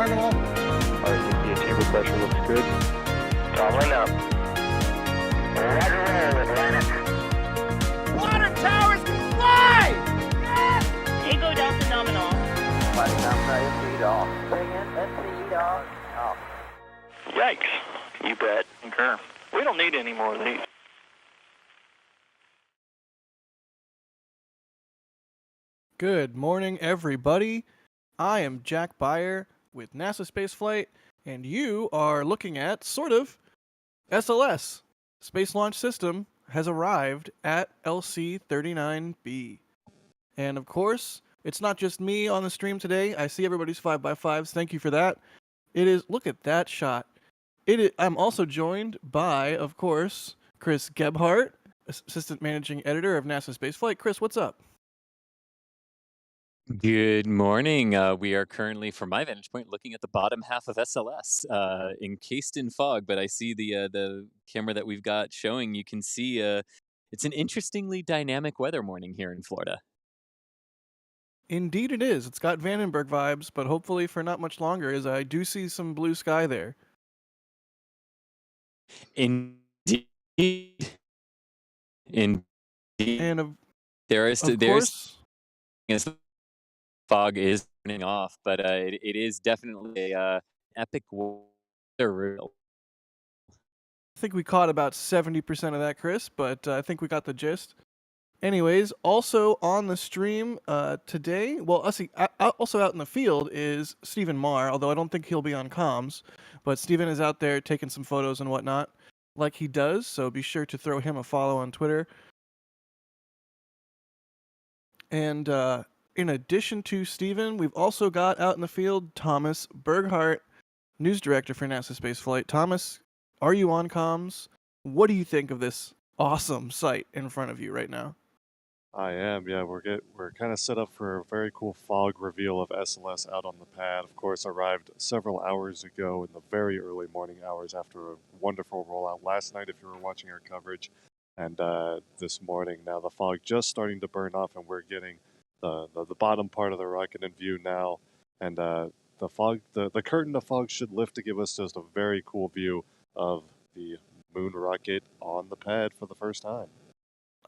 nominal. RCP chamber pressure looks good. Toggling up. Roger roll, Atlantic. Water towers can fly! Yes! Tango Delta nominal. Fighting down SC off. Bring in SC off. Yikes. You bet. Concur. We don't need any more of these. Good morning, everybody. I am Jack Beyer with NASA Spaceflight, and you are looking at, sort of, SLS. Space Launch System has arrived at LC-39B. And of course, it's not just me on the stream today. I see everybody's 5x5s. Thank you for that. Look at that shot. I'm also joined by, of course, Chris Gebhardt, Assistant Managing Editor of NASA Spaceflight. Chris, what's up? Good morning. We are currently, from my vantage point, looking at the bottom half of SLS, encased in fog. But I see the camera that we've got showing. You can see it's an interestingly dynamic weather morning here in Florida. Indeed it is. It's got Vandenberg vibes, but hopefully for not much longer, as I do see some blue sky there. Indeed. And There is of course, fog is turning off, but it is definitely a epic weather. I think we caught about 70% of that, Chris, but I think we got the gist. Anyways, also on the stream today, also out in the field is Stephen Marr, although I don't think he'll be on comms, but Stephen is out there taking some photos and whatnot, like he does, so be sure to throw him a follow on Twitter. And in addition to Stephen, we've also got out in the field Thomas Berghardt, news director for NASA Spaceflight. Thomas, are you on comms? What do you think of this awesome sight in front of you right now? I am, yeah. We're kind of set up for a very cool fog reveal of SLS out on the pad. Of course, arrived several hours ago in the very early morning hours after a wonderful rollout last night, if you were watching our coverage. And this morning, now the fog just starting to burn off, and we're getting the bottom part of the rocket in view now. And the curtain of fog should lift to give us just a very cool view of the moon rocket on the pad for the first time.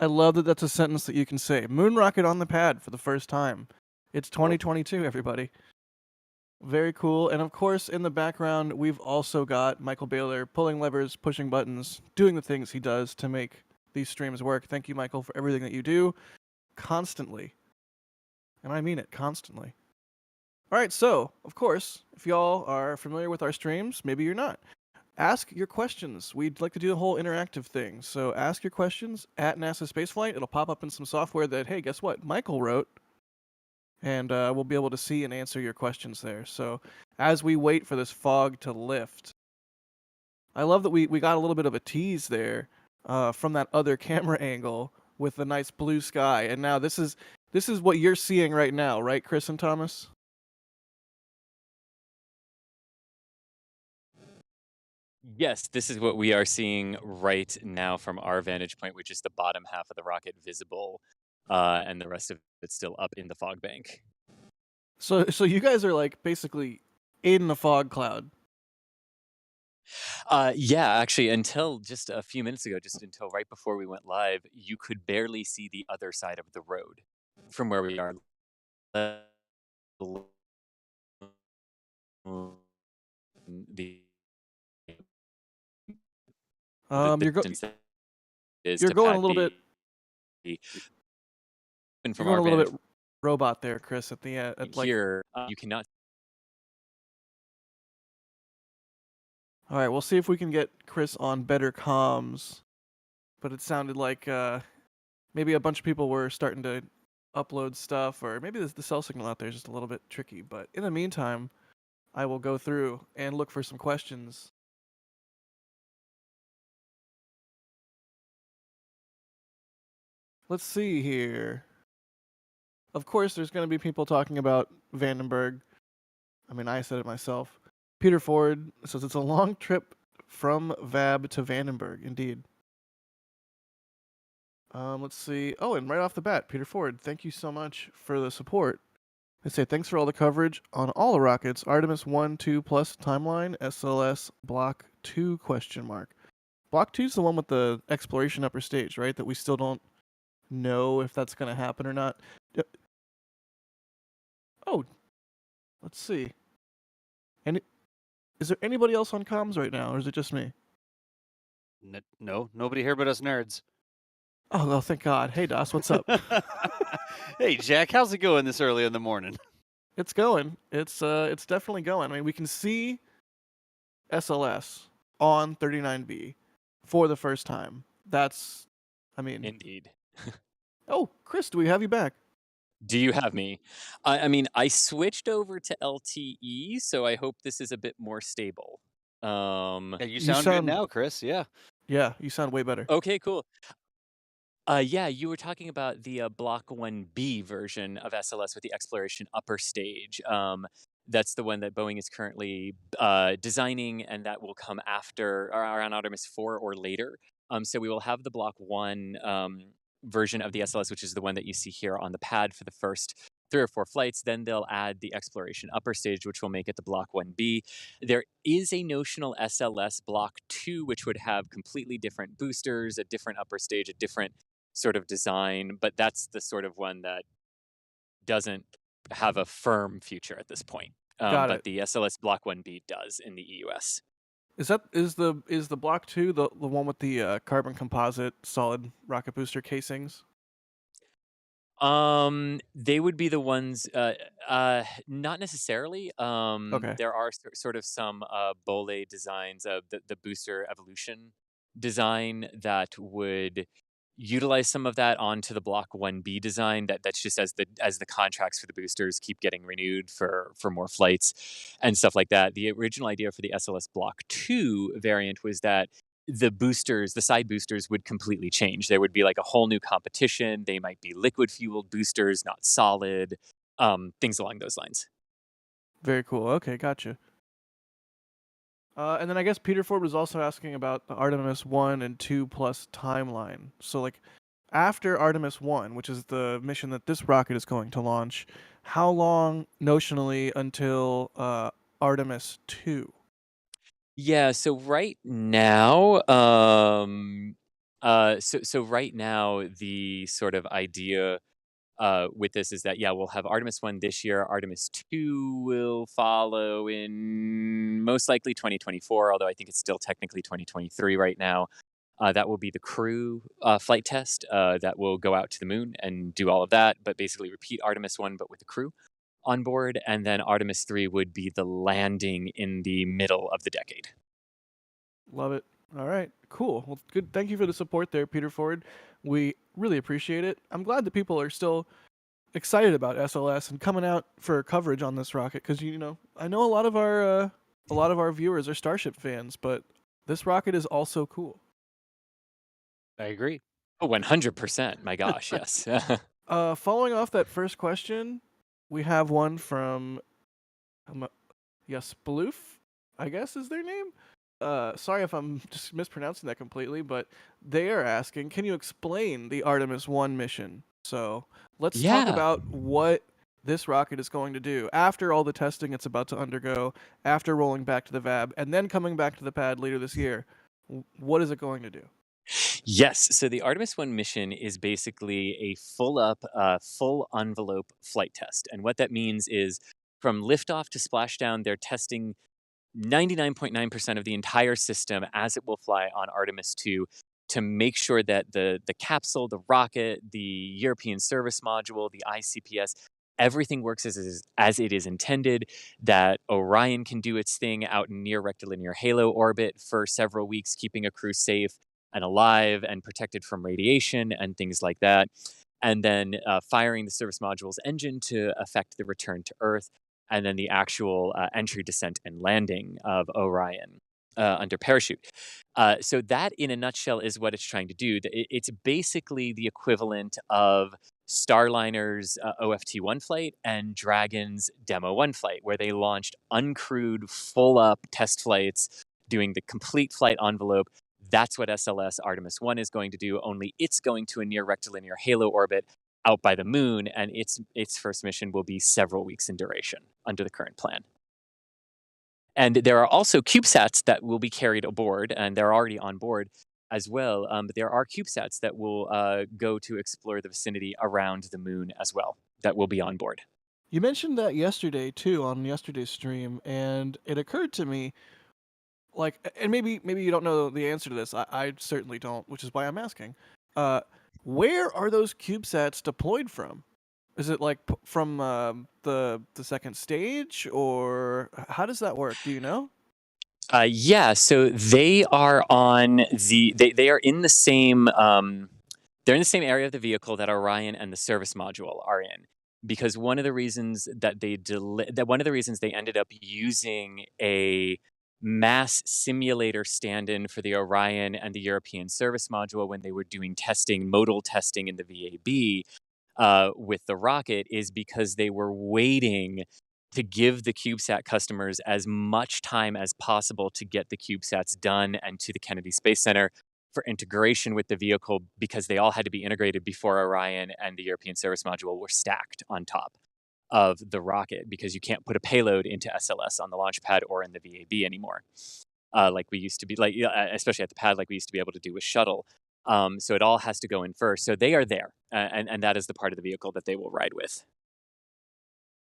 I love that that's a sentence that you can say. Moon rocket on the pad for the first time. It's 2022, everybody. Very cool. And of course, in the background, we've also got Michael Baylor pulling levers, pushing buttons, doing the things he does to make these streams work. Thank you, Michael, for everything that you do constantly. And I mean it, constantly. All right, so, of course, if y'all are familiar with our streams, maybe you're not. Ask your questions. We'd like to do the whole interactive thing. So ask your questions at NASA Spaceflight. It'll pop up in some software that, hey, guess what? Michael wrote. And we'll be able to see and answer your questions there. So as we wait for this fog to lift, I love that we got a little bit of a tease there from that other camera angle with the nice blue sky. And now this is what you're seeing right now, right, Chris and Thomas? Yes, this is what we are seeing right now from our vantage point, which is the bottom half of the rocket visible, and the rest of it's still up in the fog bank. So you guys are like basically in the fog cloud. Yeah, actually, until just a few minutes ago, just until right before we went live, you could barely see the other side of the road from where we are. You're going a little bit. From You're our going a little vantage bit robot there, Chris. At the like here, you cannot. All right, we'll see if we can get Chris on better comms. But it sounded like maybe a bunch of people were starting to upload stuff, or maybe the cell signal out there is just a little bit tricky. But in the meantime, I will go through and look for some questions. Let's see here. Of course, there's going to be people talking about Vandenberg. I mean, I said it myself. Peter Ford says it's a long trip from Vab to Vandenberg, indeed. Let's see. Oh, and right off the bat, Peter Ford, thank you so much for the support. They say thanks for all the coverage on all the rockets. Artemis 1, 2 plus timeline. SLS Block 2 question mark. Block 2 is the one with the exploration upper stage, right? That we still don't know if that's going to happen or not. Oh, let's see. Is there anybody else on comms right now, or is it just me? No, nobody here but us nerds. Oh, well, thank God. Hey, Das, what's up? Hey, Jack, how's it going this early in the morning? It's going. It's definitely going. I mean, we can see SLS on 39B for the first time. That's, I mean... Indeed. Oh, Chris, do we have you back? Do you have me? I mean, I switched over to LTE, so I hope this is a bit more stable. Yeah, you sound good now, Chris. Yeah. Yeah, you sound way better. Okay, cool. Yeah, you were talking about the Block 1B version of SLS with the exploration upper stage. That's the one that Boeing is currently designing, and that will come after or around Artemis 4 or later. So we will have the Block 1 version of the SLS, which is the one that you see here on the pad for the first 3 or 4 flights. Then they'll add the exploration upper stage, which will make it the Block 1B. There is a notional SLS Block 2, which would have completely different boosters, a different upper stage, a different sort of design, but that's the sort of one that doesn't have a firm future at this point. But the SLS Block 1B does in the EUS. Is the Block 2 the one with the carbon composite solid rocket booster casings? They would be the ones. Not necessarily. Okay. There are sort of some Bole designs of the booster evolution design that would utilize some of that onto the Block 1B design. That's just as the contracts for the boosters keep getting renewed for more flights and stuff like that. The original idea for the SLS Block 2 variant was that the boosters, the side boosters, would completely change. There would be like a whole new competition. They might be liquid fueled boosters, not solid, things along those lines. Very cool. Okay, gotcha. And then I guess Peter Ford was also asking about the Artemis 1 and 2 plus timeline. So, like, after Artemis 1, which is the mission that this rocket is going to launch, how long notionally until Artemis 2? Yeah, so right now, so right now, the sort of idea with this is that, yeah, we'll have Artemis 1 this year. Artemis 2 will follow in most likely 2024, although I think it's still technically 2023 right now. That will be the crew flight test that will go out to the moon and do all of that, but basically repeat Artemis 1, but with the crew on board. And then Artemis 3 would be the landing in the middle of the decade. Love it. All right, cool. Well, good. Thank you for the support there, Peter Ford. We really appreciate it. I'm glad that people are still excited about SLS and coming out for coverage on this rocket because I know a lot of our viewers are Starship fans, but this rocket is also cool. I agree. Oh, 100%. My gosh, yes. Following off that first question, we have one from Sploof, I guess is their name. Sorry if I'm just mispronouncing that completely, but they are asking, can you explain the Artemis 1 mission? So let's talk about what this rocket is going to do after all the testing it's about to undergo, after rolling back to the VAB, and then coming back to the pad later this year. What is it going to do? Yes. So the Artemis 1 mission is basically a full envelope flight test. And what that means is from liftoff to splashdown, they're testing 99.9% of the entire system as it will fly on Artemis 2 to make sure that the capsule, the rocket, the European service module, the ICPS, everything works as it is intended, that Orion can do its thing out in near rectilinear halo orbit for several weeks, keeping a crew safe and alive and protected from radiation and things like that. And then firing the service module's engine to affect the return to Earth. And then the actual entry, descent, and landing of Orion under parachute. So that, in a nutshell, is what it's trying to do. It's basically the equivalent of Starliner's OFT-1 flight and Dragon's Demo 1 flight, where they launched uncrewed, full-up test flights, doing the complete flight envelope. That's what SLS Artemis 1 is going to do, only it's going to a near rectilinear halo orbit out by the moon, and its first mission will be several weeks in duration under the current plan. And there are also CubeSats that will be carried aboard, and they're already on board as well. But there are CubeSats that will go to explore the vicinity around the moon as well, that will be on board. You mentioned that yesterday too on yesterday's stream, and it occurred to me, and maybe you don't know the answer to this. I certainly don't, which is why I'm asking. Where are those CubeSats deployed from? Is it from the second stage, or how does that work? Do you know? Yeah, so they are on they are in the same they're in the same area of the vehicle that Orion and the service module are in, because one of the reasons that one of the reasons they ended up using a mass simulator stand-in for the Orion and the European service module when they were doing modal testing in the VAB with the rocket is because they were waiting to give the CubeSat customers as much time as possible to get the CubeSats done and to the Kennedy Space Center for integration with the vehicle, because they all had to be integrated before Orion and the European Service Module were stacked on top of the rocket, because you can't put a payload into SLS on the launch pad or in the VAB anymore, like we used to be, especially at the pad, like we used to be able to do with Shuttle. So it all has to go in first. So they are there, and that is the part of the vehicle that they will ride with.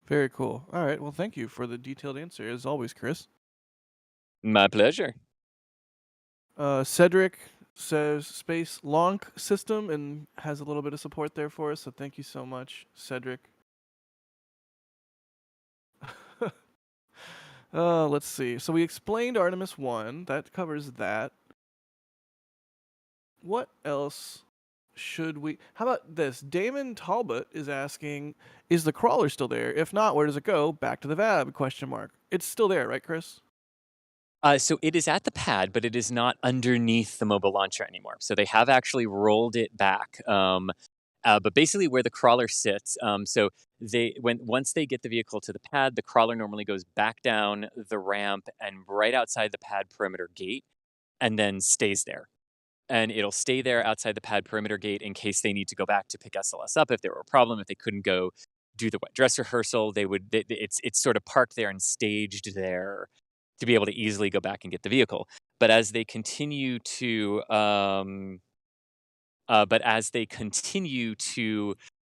Very cool. All right. Well, thank you for the detailed answer, as always, Chris. My pleasure. Cedric says space launch system and has a little bit of support there for us. So thank you so much, Cedric. Let's see. So we explained Artemis 1. That covers that. What else should we... How about this? Damon Talbot is asking, is the crawler still there? If not, where does it go? Back to the VAB, question mark. It's still there, right, Chris? So it is at the pad, but it is not underneath the mobile launcher anymore. So they have actually rolled it back. But basically where the crawler sits, so once they get the vehicle to the pad, the crawler normally goes back down the ramp and right outside the pad perimeter gate, and then stays there. And it'll stay there outside the pad perimeter gate in case they need to go back to pick SLS up if there were a problem. If they couldn't go do the wet dress rehearsal, it's sort of parked there and staged there to be able to easily go back and get the vehicle. But as they continue to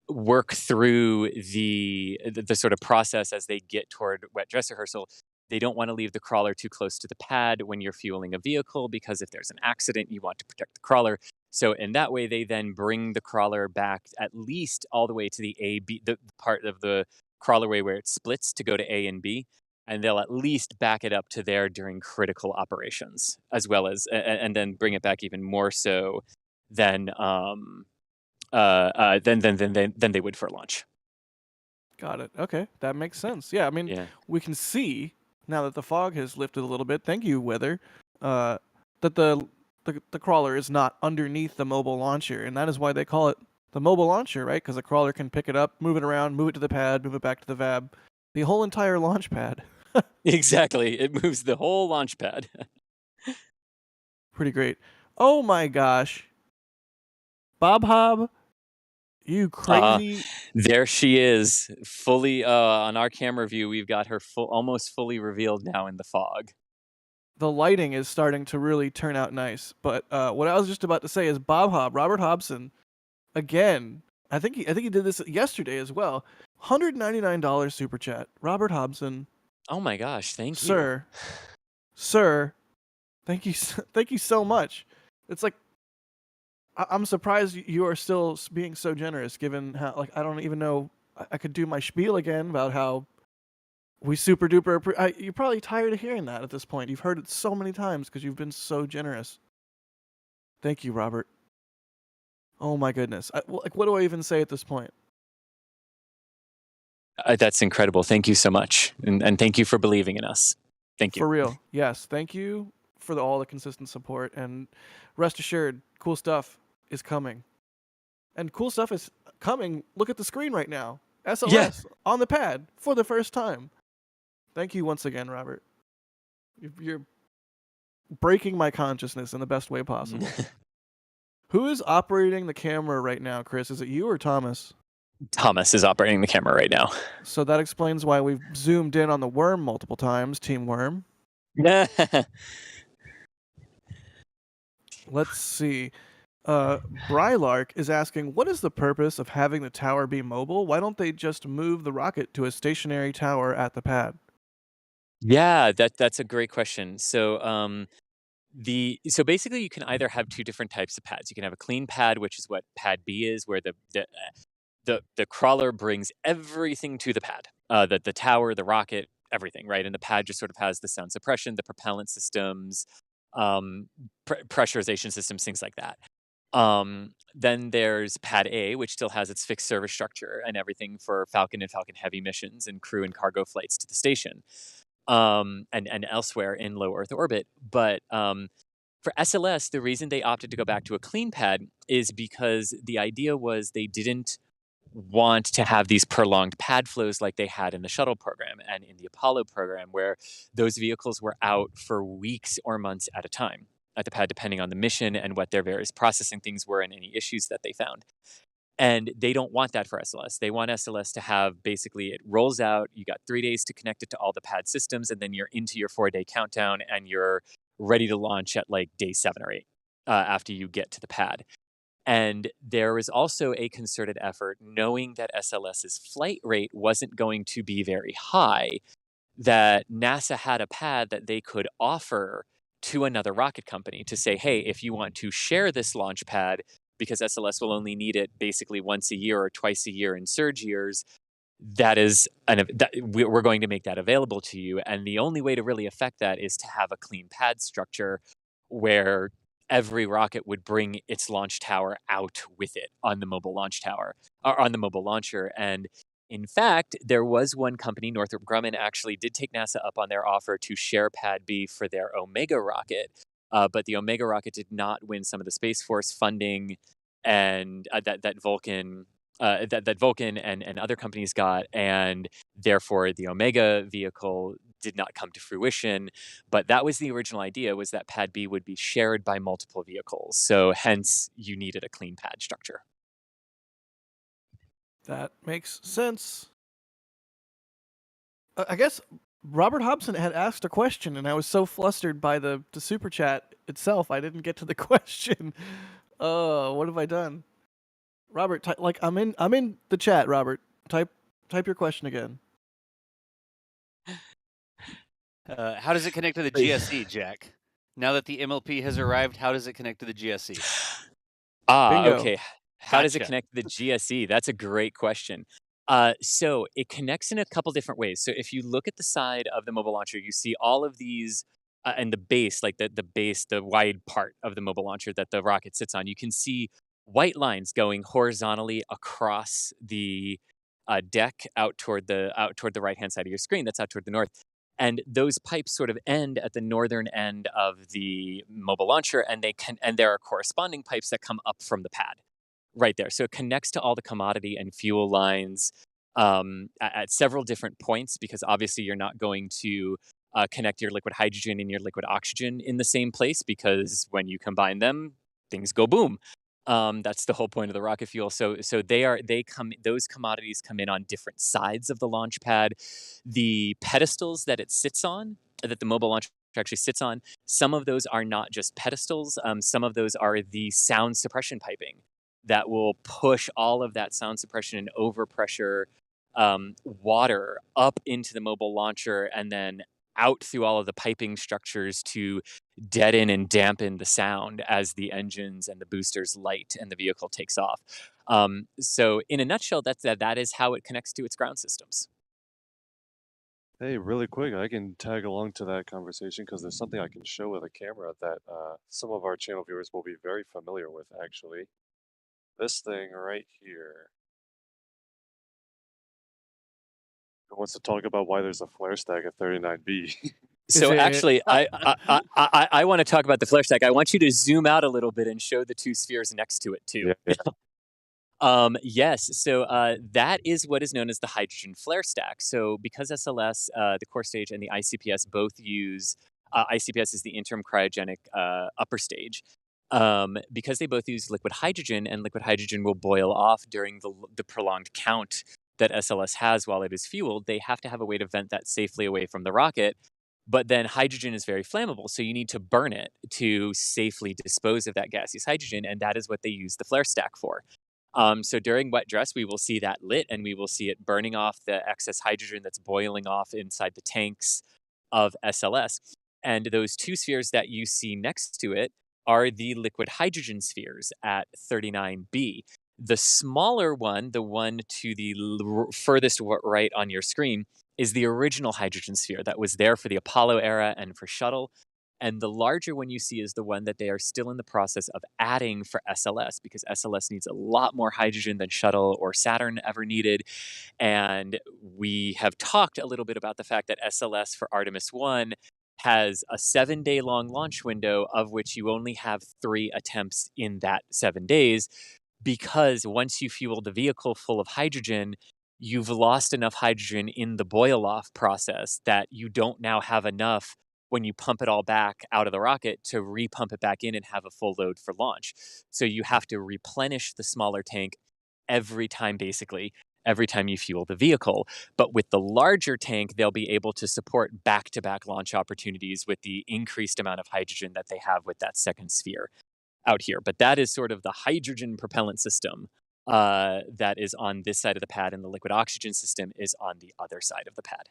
work through the sort of process as they get toward wet dress rehearsal, they don't want to leave the crawler too close to the pad when you're fueling a vehicle, because if there's an accident, you want to protect the crawler. So in that way, they then bring the crawler back at least all the way to the part of the crawlerway where it splits to go to A and B. And they'll at least back it up to there during critical operations, as well as, and then bring it back even more so than they would for launch. Got it. Okay, that makes sense. Yeah, I mean, we can see now that the fog has lifted a little bit. Thank you, weather. That the crawler is not underneath the mobile launcher, and that is why they call it the mobile launcher, right? Because the crawler can pick it up, move it around, move it to the pad, move it back to the VAB, the whole entire launch pad. Exactly, it moves the whole launch pad. Pretty great. Oh my gosh, Bob Hobb, you crazy! There she is, fully on our camera view. We've got her almost fully revealed now in the fog. The lighting is starting to really turn out nice. But what I was just about to say is Bob Hobb, Robert Hobson, again. I think he did this yesterday as well. $199 super chat, Robert Hobson. Oh my gosh, thank you, sir. Thank you so much. It's like, I'm surprised you are still being so generous, given how, I don't even know, I could do my spiel again about how we super duper, you're probably tired of hearing that at this point. You've heard it so many times because you've been so generous. Thank you, Robert. Oh my goodness. What do I even say at this point? That's incredible. Thank you so much. And thank you for believing in us. Thank you. For real. Yes. Thank you for all the consistent support. And rest assured, cool stuff is coming. And cool stuff is coming. Look at the screen right now. SLS on the pad for the first time. Thank you once again, Robert. You're breaking my consciousness in the best way possible. Who is operating the camera right now, Chris? Is it you or Thomas? Thomas is operating the camera right now. So that explains why we've zoomed in on the worm multiple times, Team Worm. Let's see. Brylark is asking, what is the purpose of having the tower be mobile? Why don't they just move the rocket to a stationary tower at the pad? Yeah, that's a great question. So basically you can either have two different types of pads. You can have a clean pad, which is what pad B is, where the crawler brings everything to the pad. The tower, the rocket, everything, right? And the pad just sort of has the sound suppression, the propellant systems, pressurization systems, things like that. Then there's Pad A, which still has its fixed service structure and everything for Falcon and Falcon Heavy missions and crew and cargo flights to the station, and elsewhere in low Earth orbit. But for SLS, the reason they opted to go back to a clean pad is because the idea was they didn't want to have these prolonged pad flows like they had in the Shuttle program and in the Apollo program, where those vehicles were out for weeks or months at a time at the pad, depending on the mission and what their various processing things were and any issues that they found. And they don't want that for SLS. They want SLS to have basically it rolls out, you got 3 days to connect it to all the pad systems, and then you're into your 4-day countdown and you're ready to launch at like day 7 or 8 after you get to the pad. And there was also a concerted effort, knowing that SLS's flight rate wasn't going to be very high, that NASA had a pad that they could offer to another rocket company to say, hey, if you want to share this launch pad, because SLS will only need it basically once a year or twice a year in surge years, we're going to make that available to you. And the only way to really affect that is to have a clean pad structure where every rocket would bring its launch tower out with it on the mobile launch tower or on the mobile launcher. And in fact, there was one company, Northrop Grumman, actually did take NASA up on their offer to share Pad B for their Omega rocket. But the Omega rocket did not win some of the Space Force funding and that Vulcan and other companies got, and therefore the Omega vehicle did not come to fruition. But that was the original idea, was that Pad B would be shared by multiple vehicles. So hence you needed a clean pad structure. That makes sense. I guess Robert Hobson had asked a question, and I was so flustered by the super chat itself, I didn't get to the question. What have I done? Robert, I'm in the chat. Robert, type your question again. How does it connect to the GSE, Jack? Now that the MLP has arrived, how does it connect to the GSE? Bingo. Okay. How does it Gotcha. connect to the GSE? That's a great question. So it connects in a couple different ways. So if you look at the side of the mobile launcher, you see all of these, and the base, like the base, the wide part of the mobile launcher that the rocket sits on, you can see white lines going horizontally across the deck out toward the right hand side of your screen. That's out toward the north. And those pipes sort of end at the northern end of the mobile launcher, and there are corresponding pipes that come up from the pad right there. So it connects to all the commodity and fuel lines at several different points, because obviously you're not going to connect your liquid hydrogen and your liquid oxygen in the same place, because when you combine them, things go boom. That's the whole point of the rocket fuel. So those commodities come in on different sides of the launch pad. The pedestals that it sits on, that the mobile launch actually sits on, some of those are not just pedestals. Some of those are the sound suppression piping that will push all of that sound suppression and overpressure water up into the mobile launcher and then out through all of the piping structures to deaden and dampen the sound as the engines and the boosters light and the vehicle takes off. So in a nutshell, that is how it connects to its ground systems. Hey, really quick, I can tag along to that conversation because there's something I can show with a camera that some of our channel viewers will be very familiar with, actually. This thing right here. Who wants to talk about why there's a flare stack at 39B? So actually, I want to talk about the flare stack. I want you to zoom out a little bit and show the two spheres next to it too. Yeah. Yes, so that is what is known as the hydrogen flare stack. So because SLS, the core stage, and the ICPS both use, ICPS is the interim cryogenic upper stage. because they both use liquid hydrogen, and liquid hydrogen will boil off during the prolonged count that SLS has while it is fueled, they have to have a way to vent that safely away from the rocket. But then hydrogen is very flammable, so you need to burn it to safely dispose of that gaseous hydrogen, and that is what they use the flare stack for. So during wet dress, we will see that lit, and we will see it burning off the excess hydrogen that's boiling off inside the tanks of SLS. And those two spheres that you see next to it are the liquid hydrogen spheres at 39B. The smaller one, the one to the furthest right on your screen, is the original hydrogen sphere that was there for the Apollo era and for Shuttle. And the larger one you see is the one that they are still in the process of adding for SLS, because SLS needs a lot more hydrogen than Shuttle or Saturn ever needed. And we have talked a little bit about the fact that SLS for Artemis 1 has a 7-day long launch window, of which you only have 3 attempts in that 7 days, because once you fuel the vehicle full of hydrogen, you've lost enough hydrogen in the boil-off process that you don't now have enough when you pump it all back out of the rocket to repump it back in and have a full load for launch. So you have to replenish the smaller tank every time, basically, every time you fuel the vehicle. But with the larger tank, they'll be able to support back-to-back launch opportunities with the increased amount of hydrogen that they have with that second sphere out here. But that is sort of the hydrogen propellant system that is on this side of the pad, and the liquid oxygen system is on the other side of the pad.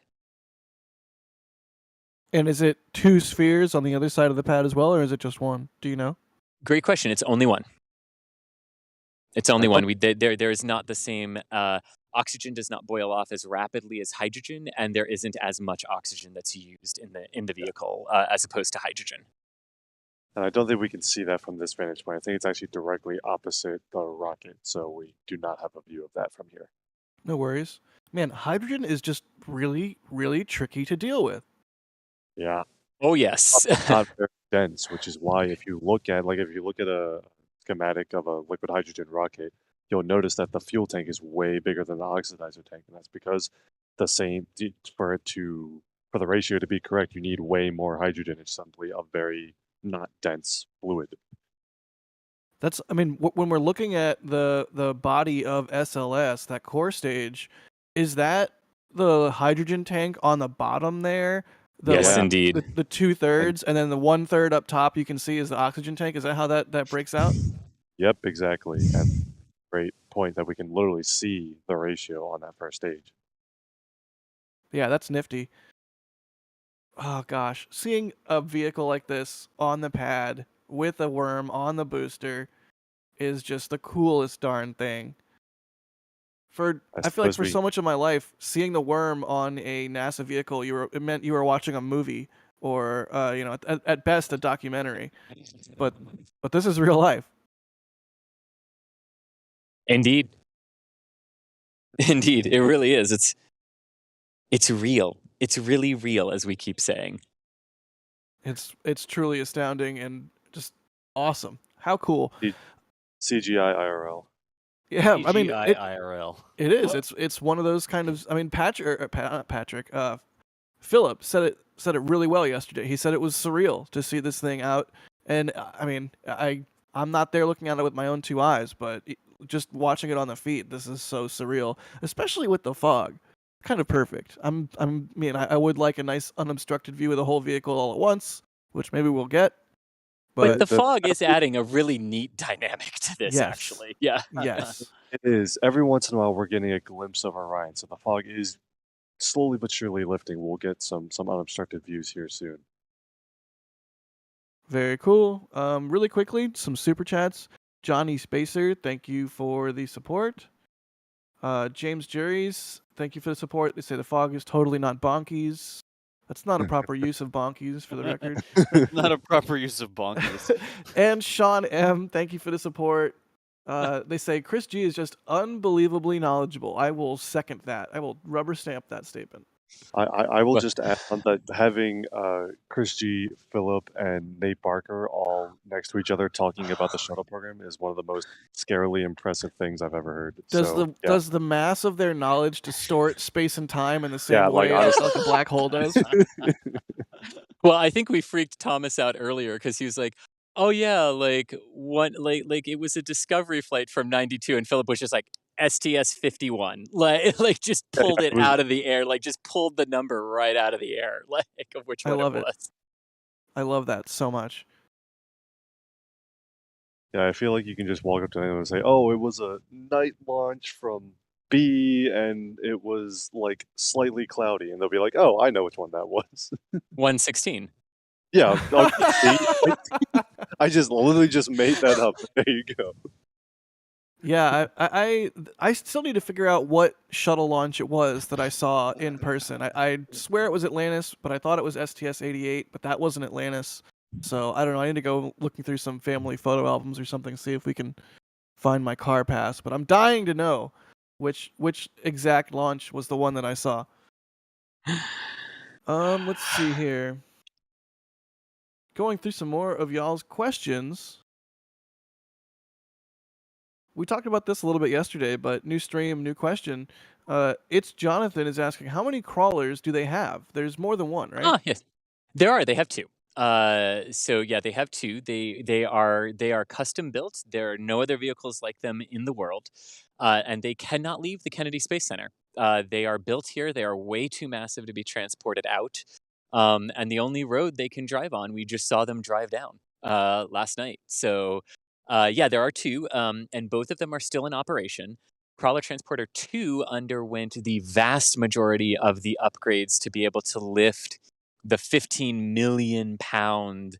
And is it 2 spheres on the other side of the pad as well, or is it just one? Do you know? Great question. It's only one. It's only one. There is not the same oxygen does not boil off as rapidly as hydrogen, and there isn't as much oxygen that's used in the vehicle as opposed to hydrogen. And I don't think we can see that from this vantage point. I think it's actually directly opposite the rocket, so we do not have a view of that from here. No worries. Man, hydrogen is just really, really tricky to deal with. Yeah. Oh, yes. It's not very dense, which is why if you look at a schematic of a liquid hydrogen rocket, you'll notice that the fuel tank is way bigger than the oxidizer tank, and that's because for the ratio to be correct, you need way more hydrogen. It's simply a very not dense fluid. When we're looking at the body of SLS, that core stage, is that the hydrogen tank on the bottom there? Yes, indeed. The 2/3, and then the 1/3 up top you can see is the oxygen tank. Is that how that breaks out? Yep, exactly. And great point that we can literally see the ratio on that first stage. Yeah, that's nifty. Oh gosh, seeing a vehicle like this on the pad with a worm on the booster is just the coolest darn thing. I feel like for so much of my life, seeing the worm on a NASA vehicle, it meant you were watching a movie or at best a documentary. But this is real life. Indeed. Indeed, it really is. It's real. It's really real, as we keep saying. It's truly astounding and just awesome. How cool. CGI IRL. Yeah, CGI IRL. It is. It's one of those kind of. Philip said it really well yesterday. He said it was surreal to see this thing out, and I'm not there looking at it with my own 2 eyes, but just watching it on the feed, this is so surreal, especially with the fog. Kind of perfect. I would like a nice unobstructed view of the whole vehicle all at once, which maybe we'll get. But the fog is adding a really neat dynamic to this, Yes. actually. Yeah. Yes. It is. Every once in a while, we're getting a glimpse of Orion, so the fog is slowly but surely lifting. We'll get some unobstructed views here soon. Very cool. Really quickly, some super chats. Johnny Spacer, thank you for the support. James Juries, thank you for the support. They say the fog is totally not bonkies. That's not a proper use of bonkies, for the record. Not a proper use of bonkies. And Sean M, thank you for the support. They say Chris G is just unbelievably knowledgeable. I will second that. I will rubber stamp that statement. I will just add on that having Chris G, Philip, and Nate Barker all next to each other talking about the shuttle program is one of the most scarily impressive things I've ever heard. Does the mass of their knowledge distort space and time in the same way as like a black hole does? Well, I think we freaked Thomas out earlier because he was like, Oh yeah, like one like it was a discovery flight from '92, and Philip was just like STS-51, like just Yeah, pulled it it was. out of the air, like just pulled the number right out of the air, like of which I one it love it. was. I love that so much. Yeah, I feel like you can just walk up to anyone and say, "Oh, it was a night launch from B, and it was like slightly cloudy," and they'll be like, "Oh, I know which one that was." 116. Yeah, okay, see, I just literally just made that up. There you go. Yeah, I still need to figure out what shuttle launch it was that I saw in person. I swear it was Atlantis, but I thought it was STS-88, but that wasn't Atlantis. So I don't know. I need to go looking through some family photo albums or something, see if we can find my car pass. But I'm dying to know which exact launch was the one that I saw. Let's see here. Going through some more of y'all's questions. We talked about this a little bit yesterday, but new stream, new question. It's Jonathan is asking, how many crawlers do they have? There's more than one, right? Ah, yes. There are. They have two. So yeah, they have two. They are custom built. There are no other vehicles like them in the world, and they cannot leave the Kennedy Space Center. They are built here. They are way too massive to be transported out. And the only road they can drive on, we just saw them drive down last night. So yeah, there are two, and both of them are still in operation. Crawler Transporter 2 underwent the vast majority of the upgrades to be able to lift the 15 million pound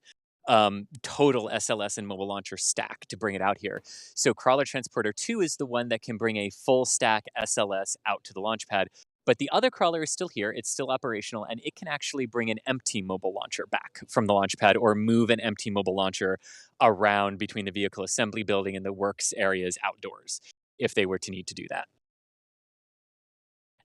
total SLS and mobile launcher stack to bring it out here. So Crawler Transporter 2 is the one that can bring a full stack SLS out to the launch pad. But the other crawler is still here, it's still operational, and it can actually bring an empty mobile launcher back from the launch pad or move an empty mobile launcher around between the vehicle assembly building and the works areas outdoors, if they were to need to do that.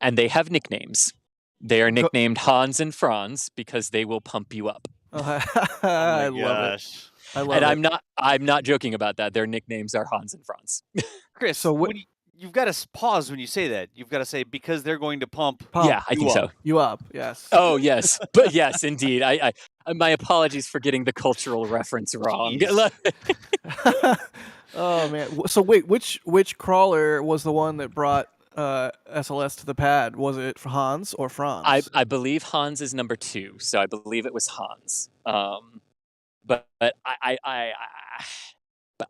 And they have nicknames. They are nicknamed Hans and Franz because they will pump you up. I love it. I love And it. I'm not joking about that. Their nicknames are Hans and Franz. Chris, So what? you've got to pause when you say that. You've got to say because they're going to pump. Yeah, I think so. You up? Yes. Oh yes, but yes, indeed. I my apologies for getting the cultural reference wrong. Oh man. So wait, which crawler was the one that brought SLS to the pad? Was it Hans or Franz? I believe Hans is number 2, so I believe it was Hans. But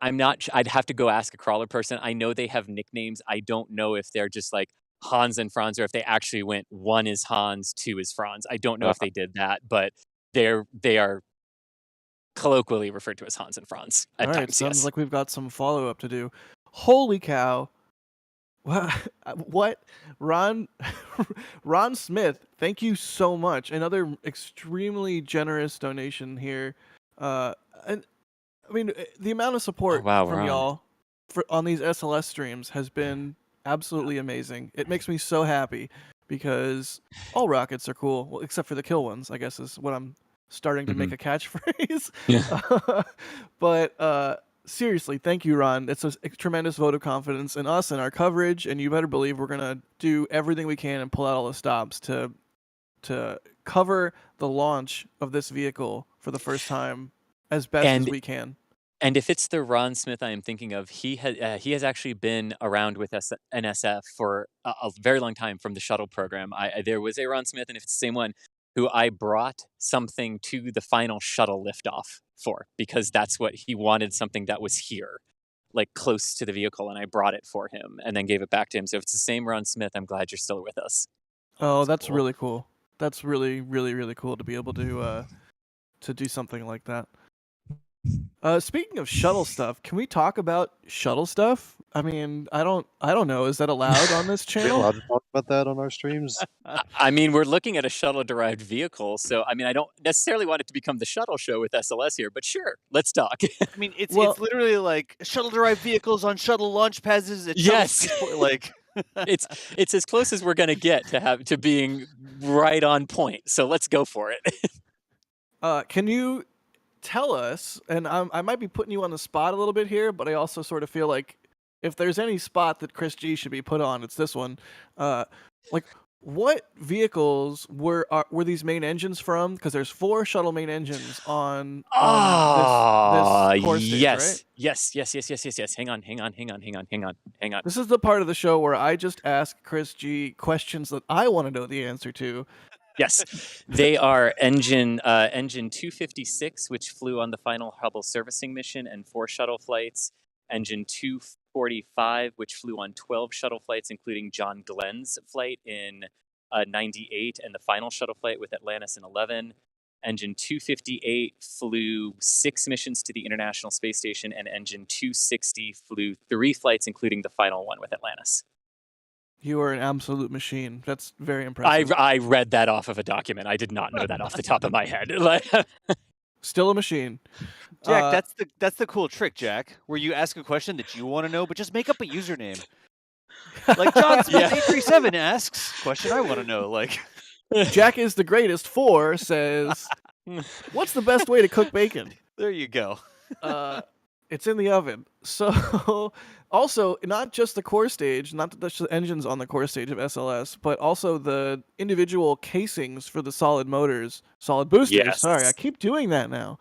I'm not. I'd have to go ask a crawler person. I know they have nicknames. I don't know if they're just like Hans and Franz, or if they actually went 1 is Hans, 2 is Franz. I don't know if they did that, but they are colloquially referred to as Hans and Franz at All right, times. sounds Yes. like we've got some follow up to do. Holy cow! What? Ron Smith, thank you so much. Another extremely generous donation here. And I mean, the amount of support wow, from Ron. y'all on these SLS streams has been absolutely amazing. It makes me so happy because all rockets are cool, well, except for the kill ones, I guess is what I'm starting to make a catchphrase. Yeah. But seriously, thank you, Ron. It's a tremendous vote of confidence in us and our coverage, and you better believe we're gonna do everything we can and pull out all the stops to cover the launch of this vehicle for the first time as best as we can. And if it's the Ron Smith I am thinking of, he has actually been around with NSF for a very long time from the Shuttle program. There was a Ron Smith, and if it's the same one, who I brought something to the final Shuttle liftoff for, because that's what he wanted, something that was here, like close to the vehicle, and I brought it for him and then gave it back to him. So if it's the same Ron Smith, I'm glad you're still with us. Oh, that's cool. Really cool. That's really, really, really cool to be able to do something like that. Speaking of shuttle stuff, can we talk about shuttle stuff? I mean, I don't know. Is that allowed on this channel? Are we allowed to talk about that on our streams? I mean, we're looking at a shuttle-derived vehicle, so I mean, I don't necessarily want it to become the shuttle show with SLS here, but sure, let's talk. I mean, it's literally like shuttle-derived vehicles on shuttle launch pads. Yes, like it's as close as we're gonna get to being right on point. So let's go for it. Can you tell us, and I might be putting you on the spot a little bit here, but I also sort of feel like if there's any spot that Chris G should be put on, it's this one. Like, what vehicles were these main engines from? Because there's 4 shuttle main engines on this core stage, right? Yes. Hang on. This is the part of the show where I just ask Chris G questions that I want to know the answer to. Yes, they are engine 256, which flew on the final Hubble servicing mission and 4 shuttle flights. Engine 245, which flew on 12 shuttle flights, including John Glenn's flight in 98 and the final shuttle flight with Atlantis in 11. Engine 258 flew 6 missions to the International Space Station, and Engine 260 flew 3 flights, including the final one with Atlantis. You are an absolute machine. That's very impressive. I read that off of a document. I did not know that off the top of my head. Still a machine. Jack, that's the cool trick, Jack, where you ask a question that you want to know, but just make up a username. Like John Smith 837 asks, question I want to know. Like Jack is the greatest 4 says, what's the best way to cook bacon? There you go. It's in the oven. So, also, not just the core stage, not just the engines on the core stage of SLS, but also the individual casings for the solid motors, solid boosters. Yes. Sorry, I keep doing that now.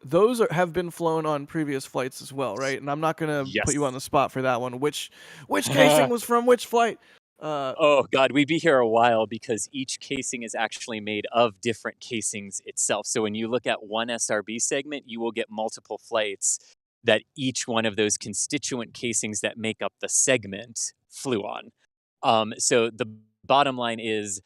Those have been flown on previous flights as well, right? And I'm not going to put you on the spot for that one. Which casing was from which flight? Oh God, we'd be here a while because each casing is actually made of different casings itself. So when you look at one SRB segment, you will get multiple flights that each one of those constituent casings that make up the segment flew on. So the bottom line is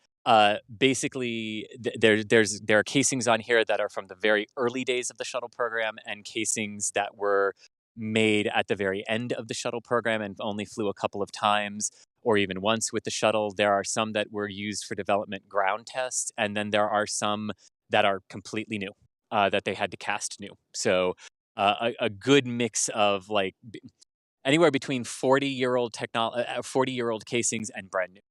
basically there are casings on here that are from the very early days of the shuttle program and casings that were made at the very end of the shuttle program and only flew a couple of times or even once with the shuttle. There are some that were used for development ground tests, and then there are some that are completely new, that they had to cast new. So a good mix of like anywhere between 40-year-old casings and brand new.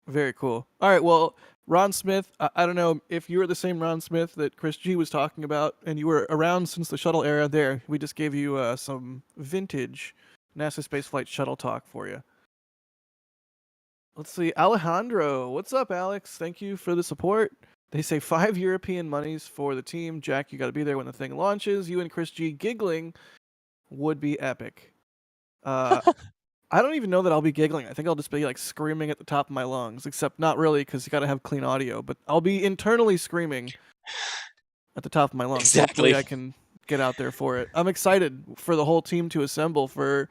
Very cool. All right, well, Ron Smith, I don't know if you were the same Ron Smith that Chris G was talking about, and you were around since the shuttle era there. We just gave you some vintage NASA Spaceflight Shuttle talk for you. Let's see, Alejandro. What's up, Alex? Thank you for the support. They say 5 European monies for the team. Jack, you got to be there when the thing launches. You and Chris G giggling would be epic. I don't even know that I'll be giggling. I think I'll just be like screaming at the top of my lungs, except not really because you got to have clean audio. But I'll be internally screaming at the top of my lungs. Exactly. Hopefully I can get out there for it. I'm excited for the whole team to assemble for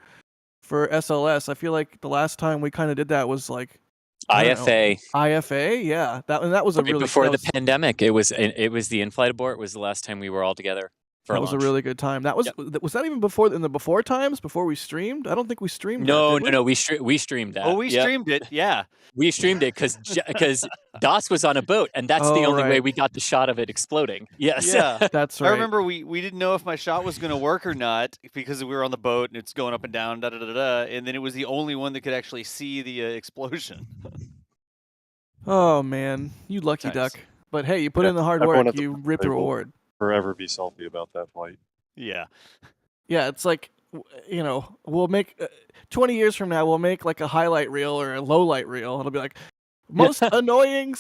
SLS. I feel like the last time we kind of did that was like IFA. IFA, yeah. That was a really before the pandemic. It was the in-flight abort was the last time we were all together. That was a really good time. Was that even in the before times before we streamed? I don't think we streamed. No. We streamed that. Oh, we streamed it. Yeah, we streamed it because Das was on a boat, and that's the only way we got the shot of it exploding. Yes, yeah, that's right. I remember we didn't know if my shot was going to work or not because we were on the boat and it's going up and down, and then it was the only one that could actually see the explosion. Oh man, you lucky duck! But hey, you put in the hard work, you reap the reward. Forever be salty about that flight. Yeah. It's like, we'll make 20 years from now, we'll make like a highlight reel or a low light reel. It'll be like most annoying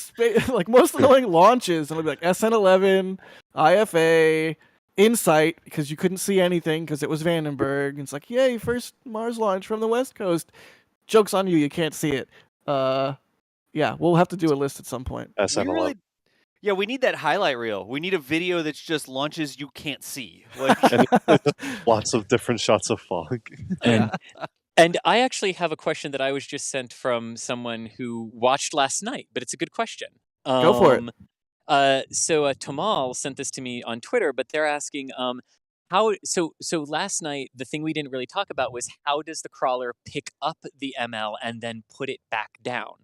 most annoying launches, and it'll be like SN11, IFA, Insight, because you couldn't see anything because it was Vandenberg. And it's like, yay, first Mars launch from the West Coast. Joke's on you, you can't see it. Yeah, we'll have to do a list at some point. SN11. Yeah, we need that highlight reel. We need a video that's just launches you can't see. Like lots of different shots of fog. And I actually have a question that I was just sent from someone who watched last night, but it's a good question. Go for it. So Tomal sent this to me on Twitter, but they're asking how. So last night, the thing we didn't really talk about was how does the crawler pick up the ML and then put it back down?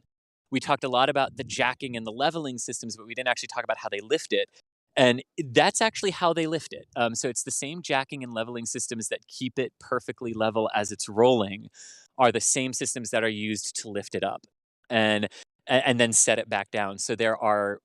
We talked a lot about the jacking and the leveling systems, but we didn't actually talk about how they lift it. And that's actually how they lift it. So it's the same jacking and leveling systems that keep it perfectly level as it's rolling are the same systems that are used to lift it up and then set it back down. So there are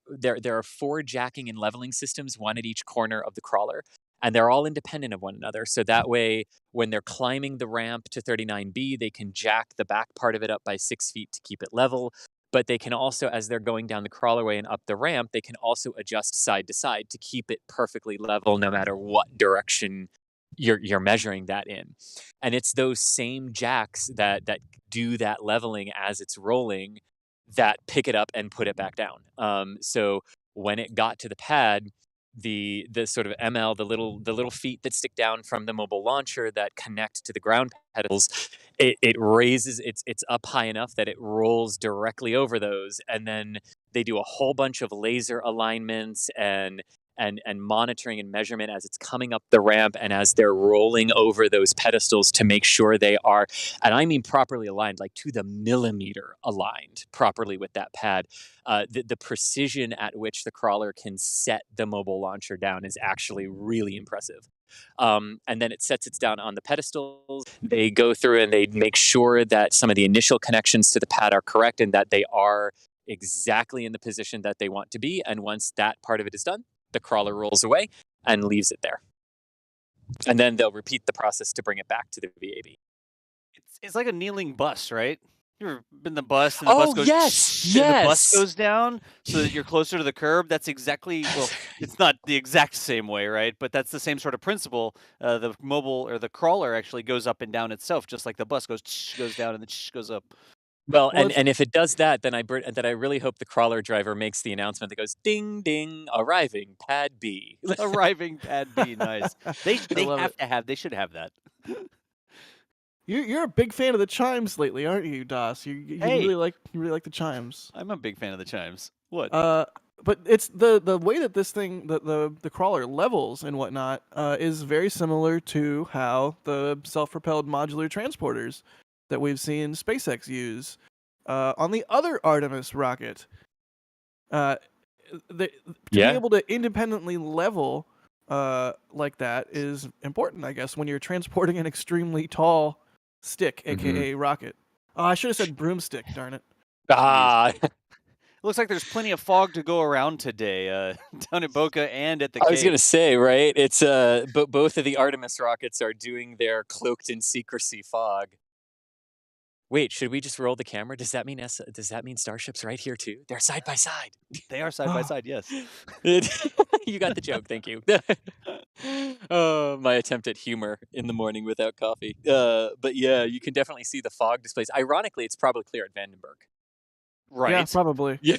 4 jacking and leveling systems, one at each corner of the crawler. and they're all independent of one another. So that way, when they're climbing the ramp to 39B, they can jack the back part of it up by 6 feet to keep it level. But they can also, as they're going down the crawlerway and up the ramp, they can also adjust side to side to keep it perfectly level no matter what direction you're measuring that in. And it's those same jacks that do that leveling as it's rolling that pick it up and put it back down. So when it got to the pad, the sort of ML, the little feet that stick down from the mobile launcher that connect to the ground pedals, it raises it's up high enough that it rolls directly over those, and then they do a whole bunch of laser alignments and monitoring and measurement as it's coming up the ramp and as they're rolling over those pedestals to make sure they are, and I mean properly aligned, like to the millimeter aligned properly with that pad. The precision at which the crawler can set the mobile launcher down is actually really impressive. And then it sets it down on the pedestals. They go through and they make sure that some of the initial connections to the pad are correct and that they are exactly in the position that they want to be. And once that part of it is done, the crawler rolls away and leaves it there. And then they'll repeat the process to bring it back to the VAB. It's like a kneeling bus, right? You ever been in the bus and the bus goes yes. and the bus goes down so that you're closer to the curb? That's exactly, well, it's not the exact same way, right? But that's the same sort of principle. The mobile or the crawler actually goes up and down itself, just like the bus goes down and then goes up. Well, and if it does that, then I really hope the crawler driver makes the announcement that goes ding ding, arriving pad B. Arriving pad B, nice. They should have that. You're a big fan of the chimes lately, aren't you, Das? You really like the chimes. I'm a big fan of the chimes. What? But it's the way that this thing, the crawler levels and whatnot, is very similar to how the self-propelled modular transporters that we've seen SpaceX use on the other Artemis rocket. To be able to independently level like that is important, I guess, when you're transporting an extremely tall stick, aka rocket. Oh, I should have said broomstick, darn it. It looks like there's plenty of fog to go around today down at Boca and at the I cave. was going to say, right? It's both of the Artemis rockets are doing their cloaked in secrecy fog. Wait, should we just roll the camera? Does that mean Starship's right here too? They're side by side. They are side by side, yes. You got the joke, thank you. My attempt at humor in the morning without coffee. But yeah, you can definitely see the fog displays. Ironically, it's probably clear at Vandenberg. Right. Yeah, probably. Yeah.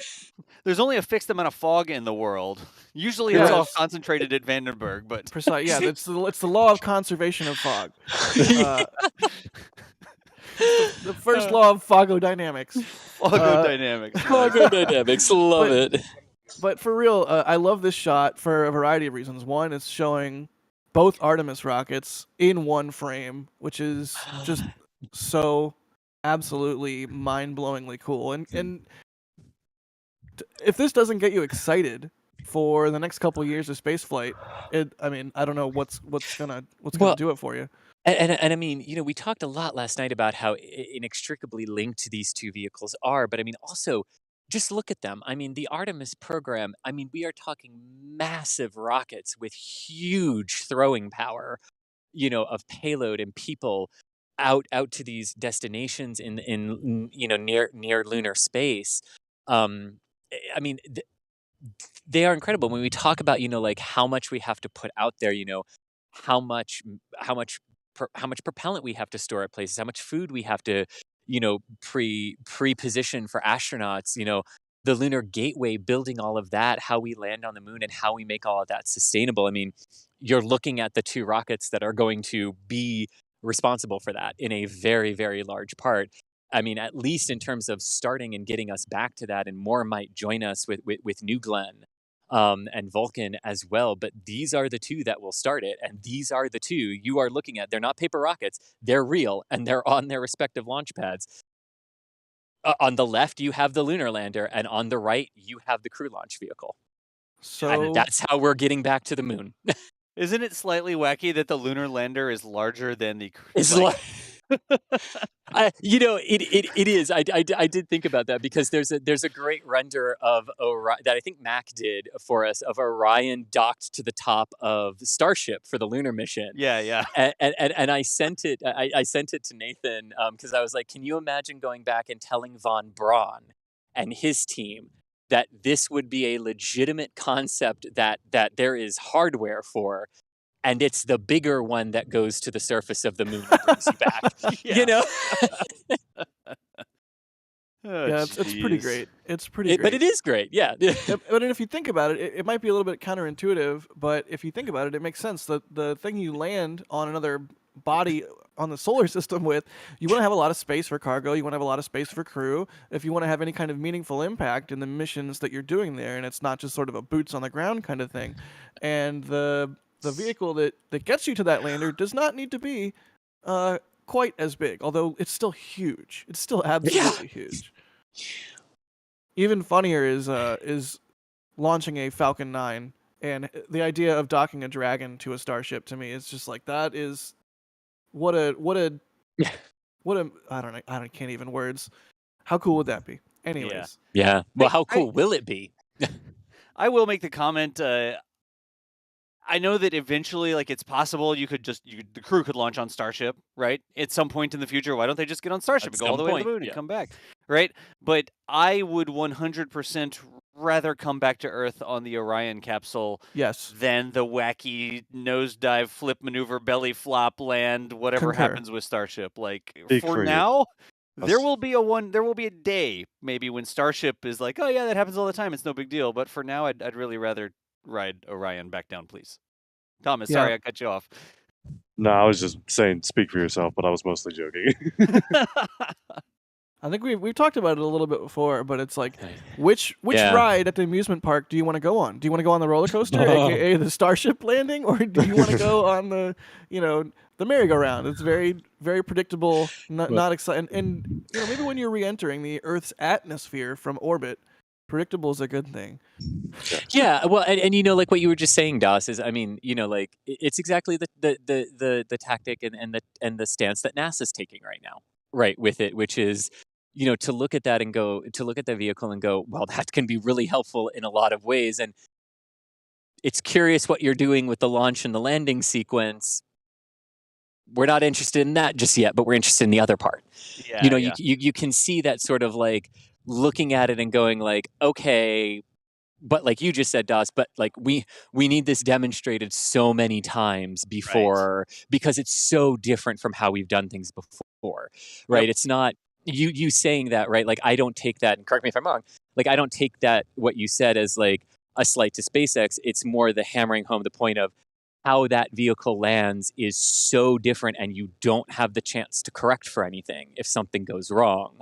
There's only a fixed amount of fog in the world. Usually it's all concentrated at Vandenberg, but precise. Yeah, it's the law of conservation of fog. The first law of fogodynamics. Fogodynamics, love it. But for real, I love this shot for a variety of reasons. One, it's showing both Artemis rockets in one frame, which is just so absolutely mind-blowingly cool. And if this doesn't get you excited for the next couple of years of spaceflight, I don't know what's gonna do it for you. And I mean, we talked a lot last night about how inextricably linked these two vehicles are, but I mean, also, just look at them. I mean, the Artemis program, I mean, we are talking massive rockets with huge throwing power, of payload and people out to these destinations in near lunar space. I mean, they are incredible. When we talk about, like how much we have to put out there, how much propellant we have to store at places, how much food we have to, pre-position for astronauts, the lunar gateway, building all of that, how we land on the moon and how we make all of that sustainable. I mean, you're looking at the two rockets that are going to be responsible for that in a very, very large part. I mean, at least in terms of starting and getting us back to that, and more might join us with New Glenn. And Vulcan as well, but these are the two that will start it, and these are the two you are looking at. They're not paper rockets, they're real, and they're on their respective launch pads. On the left, you have the lunar lander, and on the right, you have the crew launch vehicle. So and that's how we're getting back to the moon. Isn't it slightly wacky that the lunar lander is larger than the It is. I did think about that because there's a great render of Orion that I think Mac did for us of Orion docked to the top of Starship for the lunar mission. Yeah. And I sent it. I sent it to Nathan because I was like, can you imagine going back and telling Von Braun and his team that this would be a legitimate concept that there is hardware for, and it's the bigger one that goes to the surface of the moon and brings you back. You know? Oh, Yeah, it's pretty jeez. great. It's pretty great. But it is great, yeah. But if you think about it, it might be a little bit counterintuitive, but if you think about it, it makes sense. The thing you land on another body on the solar system with, you want to have a lot of space for cargo, you want to have a lot of space for crew, if you want to have any kind of meaningful impact in the missions that you're doing there, and it's not just sort of a boots on the ground kind of thing. And the vehicle that gets you to that lander does not need to be quite as big, although it's still huge. It's still absolutely huge. Even funnier is launching a Falcon 9, and the idea of docking a Dragon to a Starship to me is just like, that is what a I can't even words. How cool would that be? Anyways. Yeah. Well, how cool will it be? I will make the comment. I know that eventually, like, it's possible the crew could launch on Starship, right? At some point in the future, why don't they just get on Starship and go all the way to the moon and come back, right? But I would 100% rather come back to Earth on the Orion capsule than the wacky nosedive, flip maneuver, belly flop, land, whatever happens with Starship. Like, for now, there will be a day maybe when Starship is like, oh yeah, that happens all the time. It's no big deal. But for now, I'd really rather ride Orion back down, please. Thomas, sorry I cut you off. No, I was just saying, speak for yourself, but I was mostly joking. I think we've talked about it a little bit before, but it's like, which ride at the amusement park do you want to go on? Do you want to go on the roller coaster, aka the Starship landing, or do you want to go on the merry-go-round? It's very, very predictable, not exciting, and maybe when you're re-entering the Earth's atmosphere from orbit, predictable is a good thing. Yeah, well, and like what you were just saying, Das, is, I mean, like it's exactly the tactic and the stance that NASA's taking right now, right, with it, which is, to look at that and to look at the vehicle and go, well, that can be really helpful in a lot of ways, and it's curious what you're doing with the launch and the landing sequence. We're not interested in that just yet, but we're interested in the other part. Yeah, you can see that sort of like looking at it and going like, okay, but like you just said, Das, but like we need this demonstrated so many times before, because it's so different from how we've done things before, right? Yep. It's not you saying that, right? Like, I don't take that, and correct me if I'm wrong, like I don't take that what you said as like a slight to SpaceX. It's more the hammering home the point of how that vehicle lands is so different, and you don't have the chance to correct for anything if something goes wrong,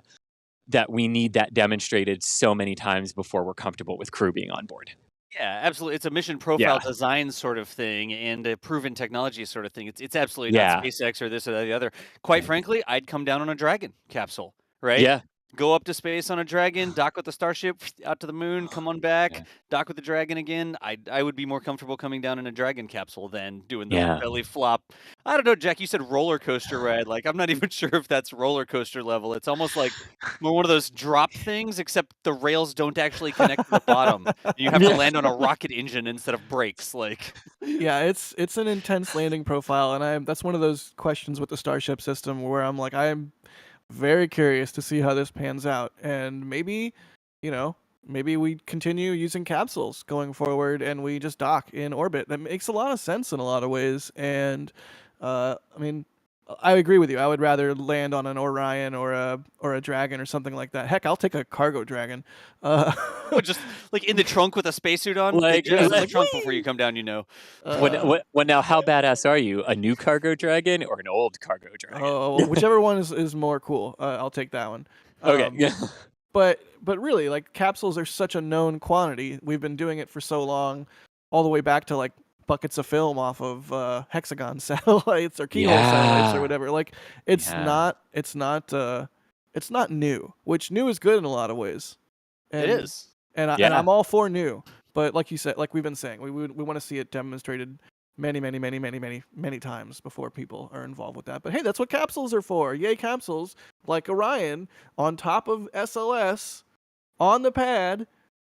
that we need that demonstrated so many times before we're comfortable with crew being on board. Yeah, absolutely. It's a mission profile design sort of thing and a proven technology sort of thing. It's absolutely not SpaceX or this or the other. Quite frankly, I'd come down on a Dragon capsule, right? Yeah. Go up to space on a Dragon, dock with the Starship, out to the moon, come on back, dock with the Dragon again. I would be more comfortable coming down in a Dragon capsule than doing the belly flop. I don't know, Jack, you said roller coaster ride. Like, I'm not even sure if that's roller coaster level. It's almost like one of those drop things, except the rails don't actually connect to the bottom. You have to land on a rocket engine instead of brakes. Like, yeah, it's an intense landing profile, and that's one of those questions with the Starship system where I'm like, I'm very curious to see how this pans out, and maybe we continue using capsules going forward and we just dock in orbit. That makes a lot of sense in a lot of ways, and I mean, I agree with you. I would rather land on an Orion or a Dragon or something like that. Heck, I'll take a cargo Dragon. Just like in the trunk with a spacesuit on, like in the trunk before you come down. What now? How badass are you? A new cargo Dragon or an old cargo Dragon? Oh, whichever one is more cool. I'll take that one. Okay. But really, like, capsules are such a known quantity. We've been doing it for so long, all the way back to like buckets of film off of hexagon satellites or keyhole satellites or whatever. Like, it's not new, which new is good in a lot of ways. And, it is. And I'm all for new, but like you said, like we've been saying, we want to see it demonstrated many times before people are involved with that. But hey, that's what capsules are for. Yay, capsules like Orion on top of SLS on the pad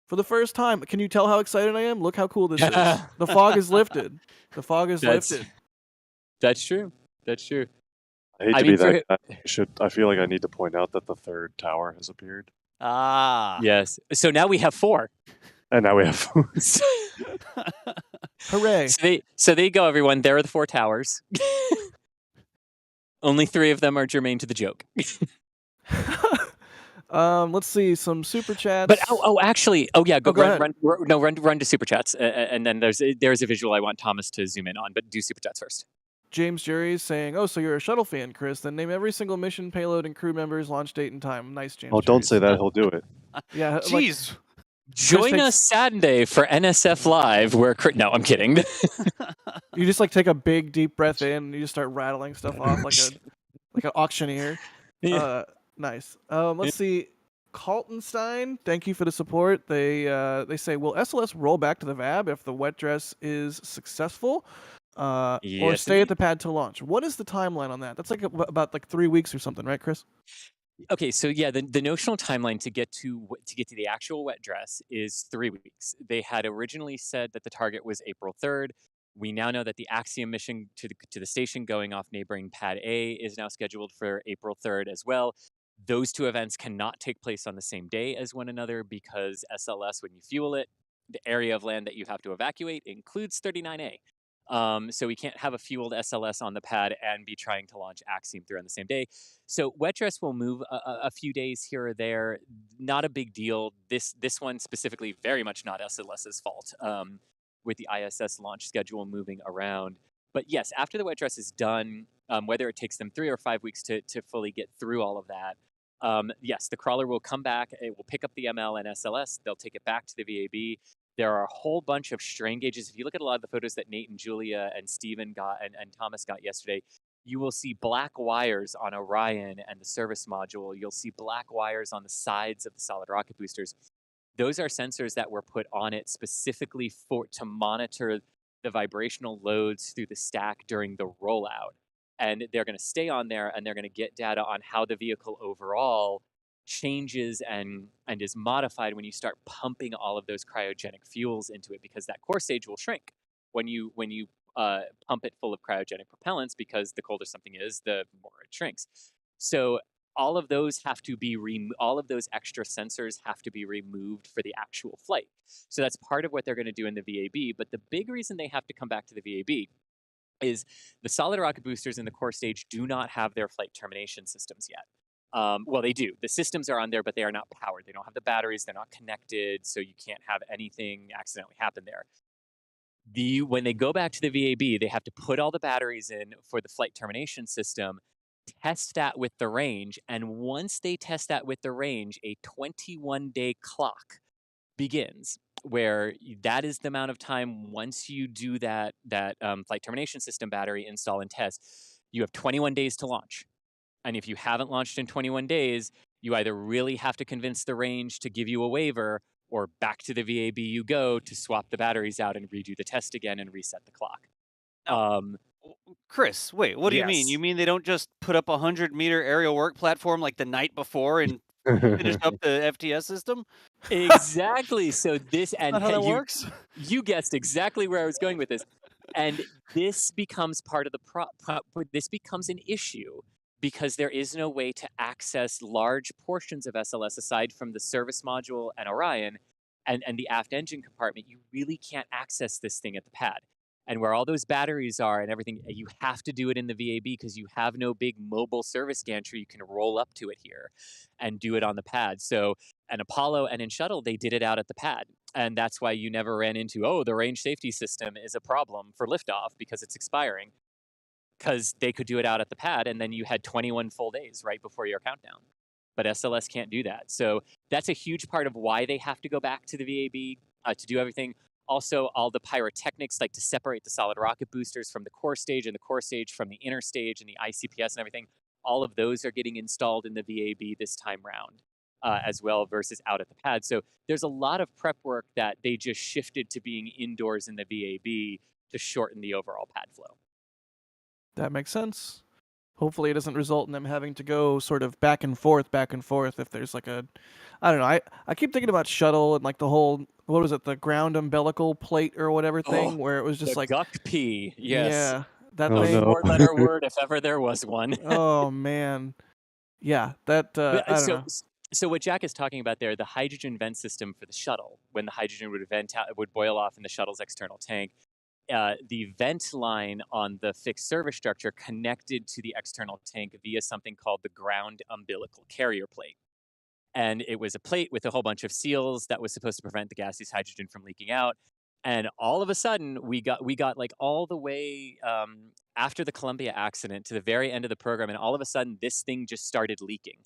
for the first time. Can you tell how excited I am? Look how cool this is. The fog is lifted. The fog is lifted. That's true. That's true. I hate I to mean, be that for- guy. I feel like I need to point out that the third tower has appeared. Ah. Yes. So now we have 4. And now we have Hooray. So there you go, everyone. There are the 4 towers. Only 3 of them are germane to the joke. Let's see some super chats. But actually, go ahead. Run to super chats, and then there's a visual I want Thomas to zoom in on. But do super chats first. James Jury is saying, "Oh, so you're a shuttle fan, Chris? Then name every single mission, payload, and crew members, launch date, and time." Nice, James. Oh, don't say that. He'll do it. Yeah. Jeez. Join us Saturday for NSF Live, where no, I'm kidding. You just like take a big deep breath in, and you just start rattling stuff off like an auctioneer. Yeah. Nice. Let's see. Kaltenstein, thank you for the support. They say, will SLS roll back to the VAB if the wet dress is successful, or Yes, stay at the pad till launch? What is the timeline on that? That's like about 3 weeks or something, right, Chris? Okay, so yeah, the notional timeline to get to the actual wet dress is 3 weeks. They had originally said that the target was April 3rd. We now know that the Axiom mission to the station going off neighboring Pad A is now scheduled for April 3rd as well. Those 2 events cannot take place on the same day as one another because SLS, when you fuel it, the area of land that you have to evacuate includes 39A. So we can't have a fueled SLS on the pad and be trying to launch Axiom 3 on the same day. So wet dress will move a few days here or there. Not a big deal. This one specifically very much not SLS's fault with the ISS launch schedule moving around. But yes, after the wet dress is done, whether it takes them 3 or 5 weeks to fully get through all of that, yes, the crawler will come back. It will pick up the ML and SLS. They'll take it back to the VAB. There are a whole bunch of strain gauges. If you look at a lot of the photos that Nate and Julia and Steven got and Thomas got yesterday, you will see black wires on Orion and the service module. You'll see black wires on the sides of the solid rocket boosters. Those are sensors that were put on it specifically to monitor the vibrational loads through the stack during the rollout. And they're going to stay on there, and they're going to get data on how the vehicle overall changes and is modified when you start pumping all of those cryogenic fuels into it, because that core stage will shrink when you pump it full of cryogenic propellants, because the colder something is, the more it shrinks. So all of those have to be all of those extra sensors have to be removed for the actual flight. So that's part of what they're going to do in the VAB. But the big reason they have to come back to the VAB is the solid rocket boosters in the core stage do not have their flight termination systems yet. Well, they do. The systems are on there, but they are not powered. They don't have the batteries. They're not connected, so you can't have anything accidentally happen there. When they go back to the VAB, they have to put all the batteries in for the flight termination system, test that with the range, and once they test that with the range, a 21-day clock begins, where that is the amount of time once you do that flight termination system battery install and test, you have 21 days to launch. And if you haven't launched in 21 days, you either really have to convince the range to give you a waiver, or back to the VAB you go to swap the batteries out and redo the test again and reset the clock. Chris, wait, what do you mean? Yes. You mean they don't just put up a 100-meter aerial work platform like the night before and finish up the FTS system? Exactly. So this and Not how that works? You guessed exactly where I was going with this. And this becomes part of this becomes an issue because there is no way to access large portions of SLS aside from the service module and Orion and the aft engine compartment. You really can't access this thing at the pad. And where all those batteries are and everything, you have to do it in the VAB because you have no big mobile service gantry you can roll up to it here and do it on the pad. So an Apollo and in Shuttle, they did it out at the pad. And that's why you never ran into, the range safety system is a problem for liftoff because it's expiring. Because they could do it out at the pad, and then you had 21 full days right before your countdown. But SLS can't do that. So that's a huge part of why they have to go back to the VAB to do everything. Also, all the pyrotechnics, like to separate the solid rocket boosters from the core stage and the core stage from the inner stage and the ICPS and everything, all of those are getting installed in the VAB this time round as well versus out at the pad. So there's a lot of prep work that they just shifted to being indoors in the VAB to shorten the overall pad flow. That makes sense. Hopefully it doesn't result in them having to go sort of back and forth if there's like a, I don't know, I keep thinking about Shuttle and like the whole, what was it, the ground umbilical plate or whatever thing, where it was just The like, guck pea, yes. yeah, that Oh, thing. no. Four-letter word if ever there was one. Oh man, yeah, that But, I don't know. So what Jack is talking about there, the hydrogen vent system for the shuttle, when the hydrogen would boil off in the shuttle's external tank, the vent line on the fixed service structure connected to the external tank via something called the ground umbilical carrier plate. And it was a plate with a whole bunch of seals that was supposed to prevent the gaseous hydrogen from leaking out. And all of a sudden, we got like all the way after the Columbia accident to the very end of the program, and all of a sudden, this thing just started leaking.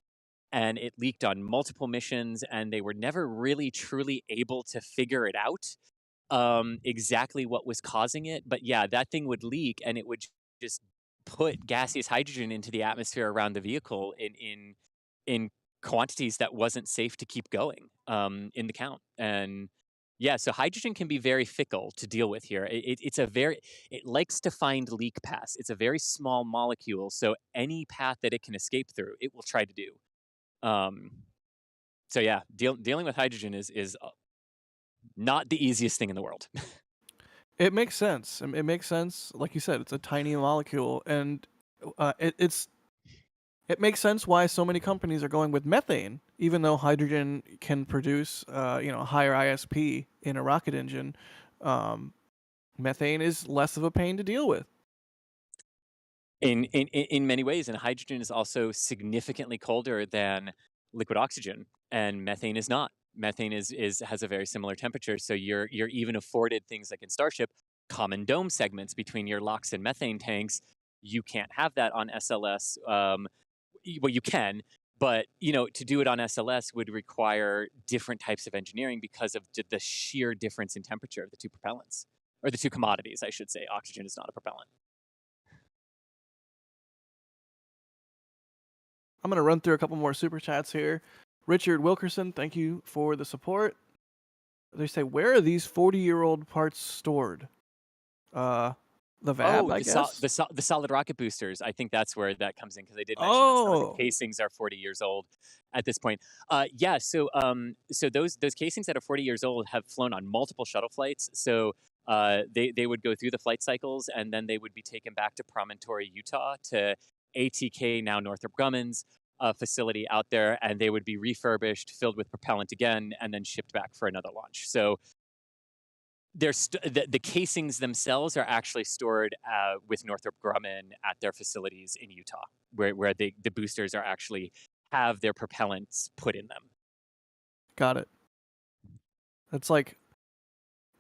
And it leaked on multiple missions, and they were never really truly able to figure it out exactly what was causing it. But yeah, that thing would leak, and it would just put gaseous hydrogen into the atmosphere around the vehicle in quantities that wasn't safe to keep going in the count. And yeah, so hydrogen can be very fickle to deal with here. It likes to find leak paths. It's a very small molecule, so any path that it can escape through, it will try to do. So yeah, dealing with hydrogen is not the easiest thing in the world. It makes sense. It makes sense. Like you said, it's a tiny molecule, and it makes sense why so many companies are going with methane, even though hydrogen can produce higher ISP in a rocket engine. Methane is less of a pain to deal with. In many ways, and hydrogen is also significantly colder than liquid oxygen, and methane is not. Methane has a very similar temperature, so you're even afforded things like in Starship, common dome segments between your LOX and methane tanks. You can't have that on SLS. Well, you can, but to do it on SLS would require different types of engineering because of the sheer difference in temperature of the two propellants, or the two commodities, I should say. Oxygen is not a propellant. I'm going to run through a couple more super chats here. Richard Wilkerson, thank you for the support. They say, where are these 40-year-old parts stored? The VAB, I guess? The solid rocket boosters. I think that's where that comes in, because they did mention that some of the casings are 40 years old at this point. Yeah, so those casings that are 40 years old have flown on multiple shuttle flights. So they would go through the flight cycles, and then they would be taken back to Promontory, Utah, to ATK, now Northrop Grumman's facility out there, and they would be refurbished, filled with propellant again, and then shipped back for another launch. So the casings themselves are actually stored with Northrop Grumman at their facilities in Utah, where the boosters are actually have their propellants put in them. Got it. That's like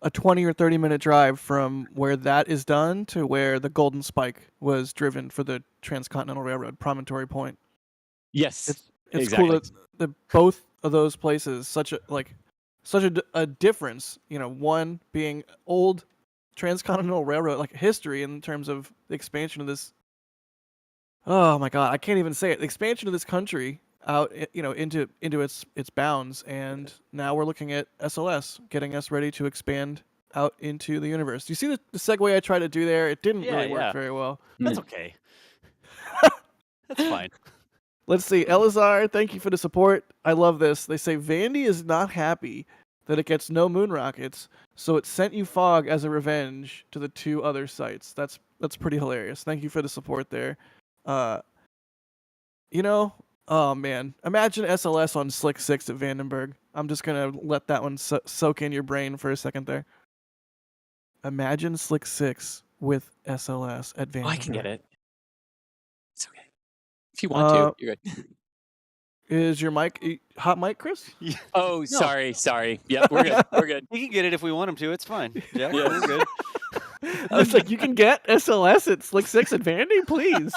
a 20 or 30-minute drive from where that is done to where the Golden Spike was driven for the Transcontinental Railroad, Promontory Point. Yes, it's exactly. cool that both of those places such a difference. One being old Transcontinental Railroad, like history in terms of the expansion of this. Oh my God, I can't even say it. The expansion of this country out, into its bounds, and now we're looking at SLS getting us ready to expand out into the universe. Do you see the segue I tried to do there? It didn't really work very well. That's okay. That's fine. Let's see. Elazar, thank you for the support. I love this. They say Vandy is not happy that it gets no moon rockets, so it sent you Fog as a revenge to the two other sites. That's pretty hilarious. Thank you for the support there. Oh man, imagine SLS on Slick 6 at Vandenberg. I'm just gonna let that one soak in your brain for a second there. Imagine Slick 6 with SLS at Vandenberg. Oh, I can get it. It's okay. If you want to, you're good. Is your mic hot mic, Chris? Yeah. Oh, No. sorry. Yep, we're good. We're good. We can get it if we want him to. It's fine. Yeah, Yeah. we're good. I was like, you can get SLS at Slick 6 at Vandy, please.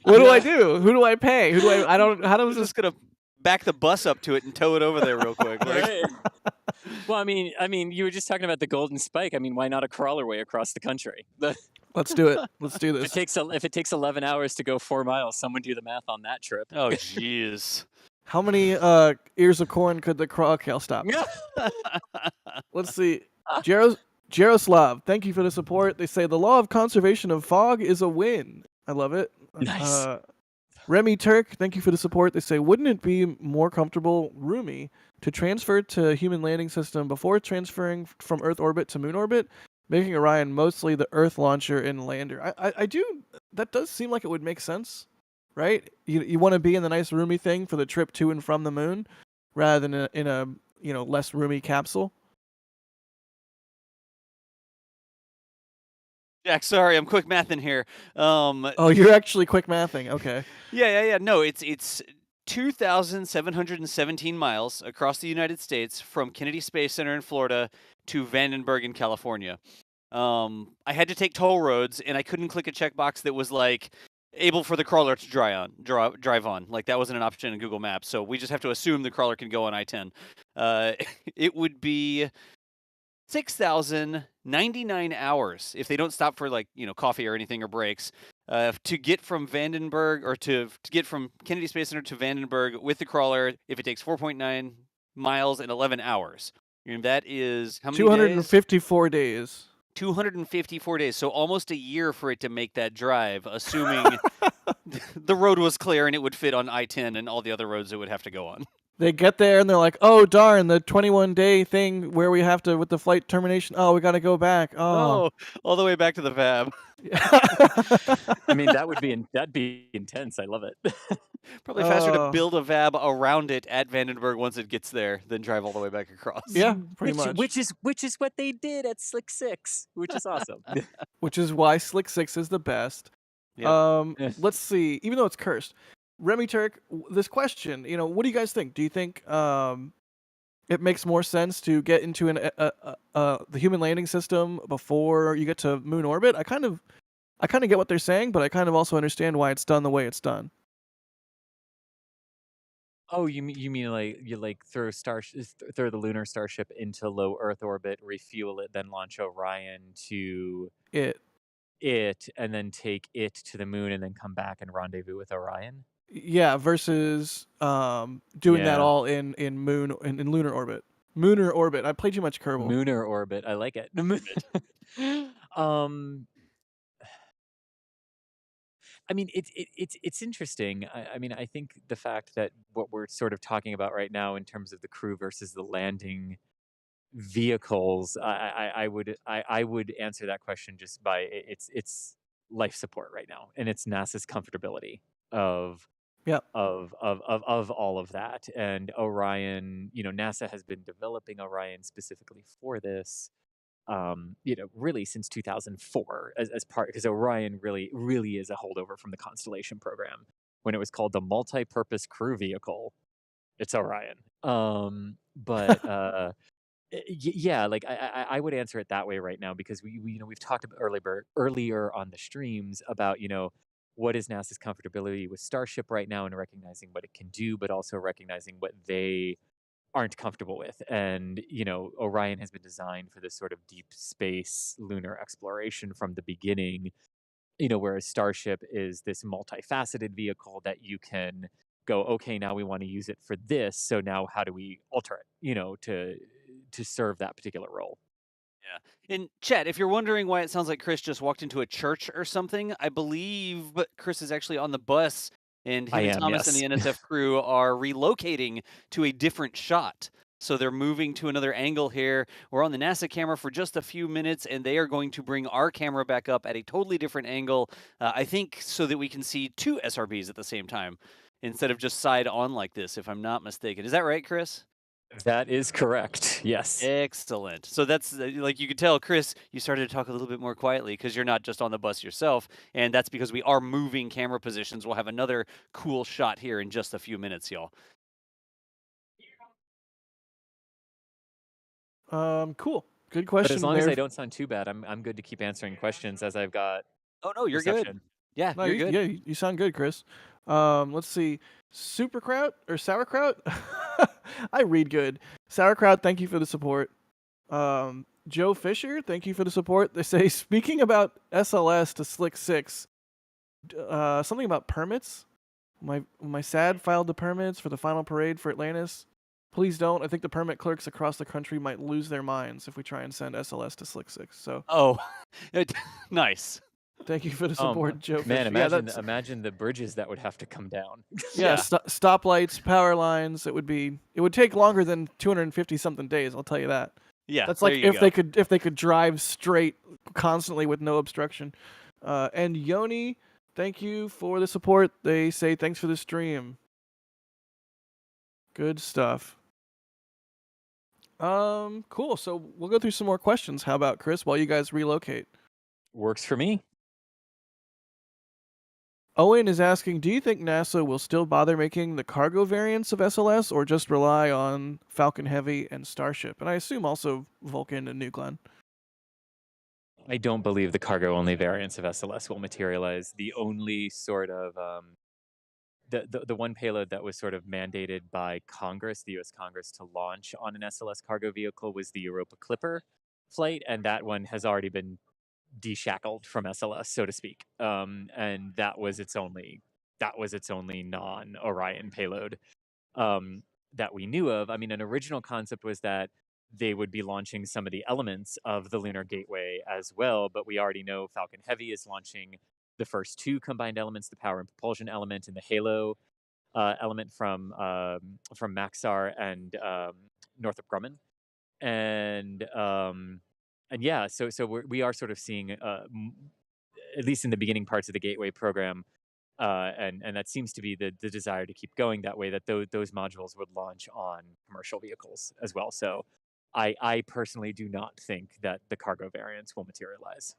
What do I do? Who do I pay? I don't. How does I'm this? just gonna back the bus up to it and tow it over there real quick. Like, Right. Well, I mean, you were just talking about the Golden Spike. I mean, why not a crawler way across the country? Let's do it. Let's do If this. it takes 11 hours to go 4 miles, someone do the math on that trip. oh, jeez. How many ears of corn could the crawl kale stop? Let's see. Jaroslav, thank you for the support. They say the law of conservation of fog is a win. I love it. Nice. Remy Turk, thank you for the support. They say, wouldn't it be more comfortable, roomy, to transfer to human landing system before transferring from Earth orbit to Moon orbit, making Orion mostly the Earth launcher and lander? I do. That does seem like it would make sense, right? You want to be in the nice roomy thing for the trip to and from the moon, rather than in a less roomy capsule. Jack, sorry, I'm quick mathing here. Oh, you're actually quick mathing. Okay. Yeah. No, it's 2,717 miles across the United States from Kennedy Space Center in Florida to Vandenberg in California. I had to take toll roads, and I couldn't click a checkbox that was like able for the crawler to drive on. Like that wasn't an option in Google Maps, so we just have to assume the crawler can go on I-10. It would be 6,099 hours if they don't stop for coffee or anything or breaks to get from Vandenberg or to get from Kennedy Space Center to Vandenberg with the crawler. If it takes 4.9 miles and 11 hours, and that is how many 254 days. 254 days, so almost a year for it to make that drive, assuming the road was clear and it would fit on I-10 and all the other roads it would have to go on. They get there and they're like, oh, darn, the 21-day thing where we have to, with the flight termination, oh, we got to go back. Oh, all the way back to the fab. I mean, that'd be intense. I love it. Probably faster to build a VAB around it at Vandenberg once it gets there than drive all the way back across. Yeah, pretty much. Which is what they did at Slick 6, which is awesome. Which is why Slick 6 is the best. Yep. Let's see. Even though it's cursed, Remy Turk, this question, what do you guys think? Do you think it makes more sense to get into the human landing system before you get to moon orbit? I kind of get what they're saying, but I kind of also understand why it's done the way it's done. Oh, you mean like you throw the lunar Starship into low Earth orbit, refuel it, then launch Orion to it, and then take it to the moon, and then come back and rendezvous with Orion? Yeah, versus doing that all in lunar orbit. Mooner orbit. I played too much Kerbal. Mooner orbit. I like it. I mean, it's interesting. I mean, I think the fact that what we're sort of talking about right now in terms of the crew versus the landing vehicles, I would answer that question just by it's life support right now, and it's NASA's comfortability of all of that. And Orion, NASA has been developing Orion specifically for this, really since 2004 as part, because Orion really is a holdover from the Constellation program when it was called the Multi-Purpose Crew Vehicle. It's Orion. But yeah, like I would answer it that way right now, because we've talked about earlier on the streams about what is NASA's comfortability with Starship right now, and recognizing what it can do, but also recognizing what they aren't comfortable with. And Orion has been designed for this sort of deep space lunar exploration from the beginning, whereas Starship is this multifaceted vehicle that you can go, okay, now we want to use it for this, so now how do we alter it to serve that particular role? Yeah. In chat, if you're wondering why it sounds like Chris just walked into a church or something, I believe Chris is actually on the bus, and him and Thomas and the NSF crew are relocating to a different shot. So they're moving to another angle here. We're on the NASA camera for just a few minutes, and they are going to bring our camera back up at a totally different angle, I think so that we can see two SRBs at the same time, instead of just side on like this, if I'm not mistaken. Is that right, Chris? That is correct. Yes. Excellent. So that's like you could tell, Chris, you started to talk a little bit more quietly because you're not just on the bus yourself. And that's because we are moving camera positions. We'll have another cool shot here in just a few minutes, y'all. Cool. Good question. But as long as I don't sound too bad, I'm good to keep answering questions as I've got. Oh no, you're good. Yeah, no, you're good. Yeah, you sound good, Chris. Let's see. Superkraut or Sauerkraut? I read good. Sauerkraut, thank you for the support. Joe Fisher, thank you for the support. They say, speaking about SLS to Slick 6, something about permits. My SAD filed the permits for the final parade for Atlantis. Please don't. I think the permit clerks across the country might lose their minds if we try and send SLS to Slick 6. So Oh, nice. thank you for the support, Joe Man, Fisher. Yeah, imagine the bridges that would have to come down. yeah, stoplights, power lines. It would take longer than 250 something days. I'll tell you that. Yeah, That's there like you if go. they could drive straight constantly with no obstruction. And Yoni, thank you for the support. They say thanks for the stream. Good stuff. Cool. So we'll go through some more questions. How about Chris, while you guys relocate? Works for me. Owen is asking, do you think NASA will still bother making the cargo variants of SLS or just rely on Falcon Heavy and Starship? And I assume also Vulcan and New Glenn. I don't believe the cargo-only variants of SLS will materialize. The only sort of the one payload that was sort of mandated by Congress, the U.S. Congress, to launch on an SLS cargo vehicle was the Europa Clipper flight, and that one has already been deshackled from SLS, so to speak. And that was its only non-Orion payload that we knew of. I mean, an original concept was that they would be launching some of the elements of the Lunar Gateway as well, but we already know Falcon Heavy is launching the first two combined elements, the power and propulsion element and the Halo element from Maxar and Northrop Grumman. And yeah, so we are sort of seeing, at least in the beginning parts of the Gateway program, and that seems to be the desire to keep going that way, that those modules would launch on commercial vehicles as well. So I personally do not think that the cargo variants will materialize.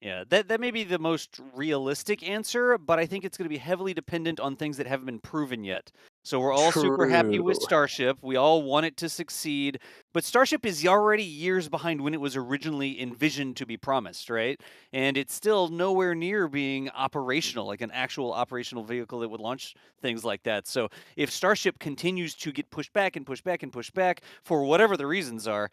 Yeah, that may be the most realistic answer, but I think it's going to be heavily dependent on things that haven't been proven yet. So we're all super happy with True. Starship. We all want it to succeed, but Starship is already years behind when it was originally envisioned to be promised, right? And it's still nowhere near being operational, like an actual operational vehicle that would launch things like that. So if Starship continues to get pushed back and pushed back and pushed back for whatever the reasons are,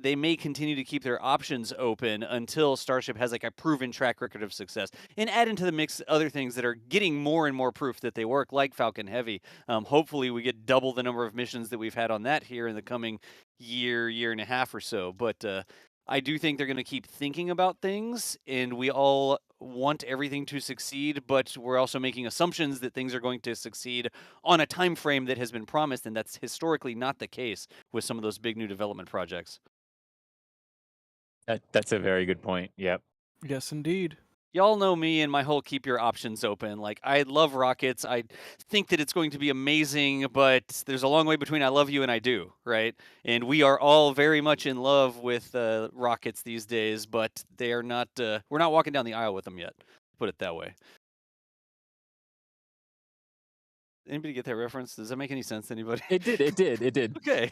they may continue to keep their options open until Starship has like a proven track record of success, and add into the mix other things that are getting more and more proof that they work, like Falcon Heavy. Hopefully we get double the number of missions that we've had on that here in the coming year and a half or so. But I do think they're going to keep thinking about things, and we all want everything to succeed, but we're also making assumptions that things are going to succeed on a time frame that has been promised, and that's historically not the case with some of those big new development projects. That's a very good point. Yep. Yes, indeed. Y'all know me and my whole keep your options open. Like, I love rockets. I think that it's going to be amazing, but there's a long way between I love you and I do, right? And we are all very much in love with rockets these days, but they are not. We're not walking down the aisle with them yet. Put it that way. Anybody get that reference? Does that make any sense to anybody? It did. Okay.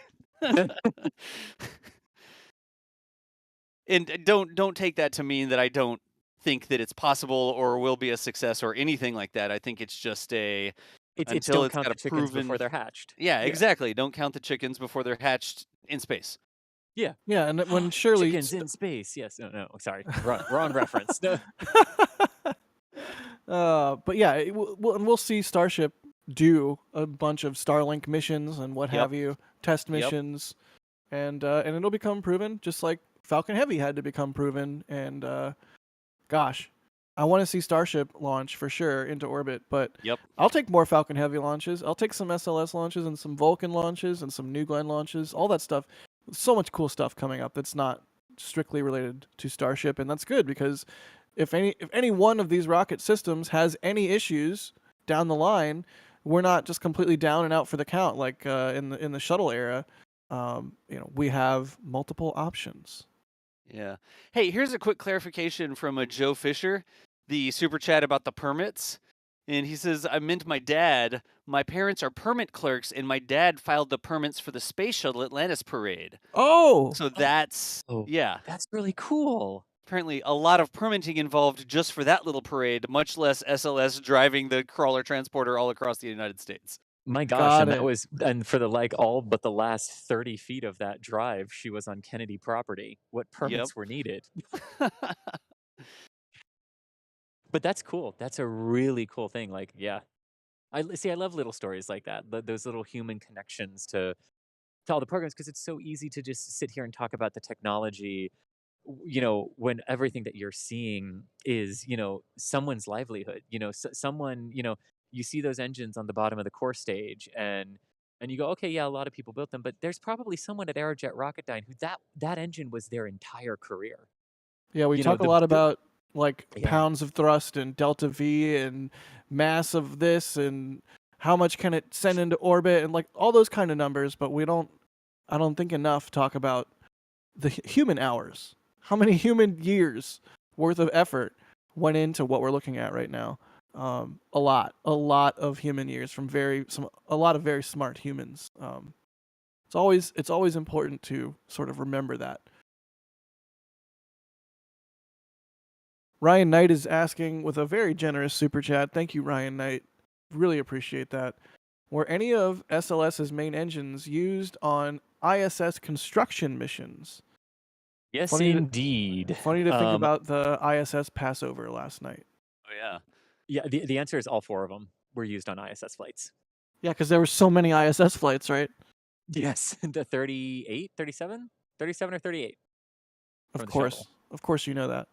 And don't take that to mean that I don't think that it's possible or will be a success or anything like that. I think it's just It's until don't it's count got the a chickens proven. before they're hatched. Yeah, exactly. Don't count the chickens before they're hatched in space. Yeah, and when Shirley Chickens in space. Yes. No. Sorry. Wrong reference. No. but yeah, we'll see Starship do a bunch of Starlink missions and what have you, test missions, and it'll become proven, just like Falcon Heavy had to become proven. And gosh, I want to see Starship launch for sure into orbit. But I'll take more Falcon Heavy launches. I'll take some SLS launches and some Vulcan launches and some New Glenn launches. All that stuff. So much cool stuff coming up that's not strictly related to Starship, and that's good because if any one of these rocket systems has any issues down the line, we're not just completely down and out for the count like in the shuttle era. We have multiple options. Yeah. Hey, here's a quick clarification from Joe Fisher, the super chat about the permits. And he says, I meant my dad. My parents are permit clerks, and my dad filed the permits for the Space Shuttle Atlantis parade. Oh! So that's, That's really cool. Apparently a lot of permitting involved just for that little parade, much less SLS driving the crawler transporter all across the United States. My gosh, and for all but the last 30 feet of that drive, she was on Kennedy property. What permits were needed? But that's cool. That's a really cool thing. I love little stories like that. Those little human connections to to all the programs because it's so easy to just sit here and talk about the technology, when everything that you're seeing is, someone's livelihood. Someone, you see those engines on the bottom of the core stage, and you go, okay, yeah, a lot of people built them, but there's probably someone at Aerojet Rocketdyne who that engine was their entire career. Yeah, we You know, talk a lot the about like yeah. pounds of thrust and delta V and mass of this and how much can it send into orbit and like all those kind of numbers, but I don't think enough talk about the human hours. How many human years worth of effort went into what we're looking at right now? A lot of human years from a lot of very smart humans. It's always important to sort of remember that. Ryan Knight is asking with a very generous super chat. Thank you, Ryan Knight. Really appreciate that. Were any of SLS's main engines used on ISS construction missions? Yes, Funny to- indeed. Funny to think about the ISS Passover last night. Oh yeah. Yeah, the answer is all 4 of them were used on ISS flights. Yeah, because there were so many ISS flights, right? Yes, the 38, 37? 37 or 38. Of From the course. shuttle. Of course you know that.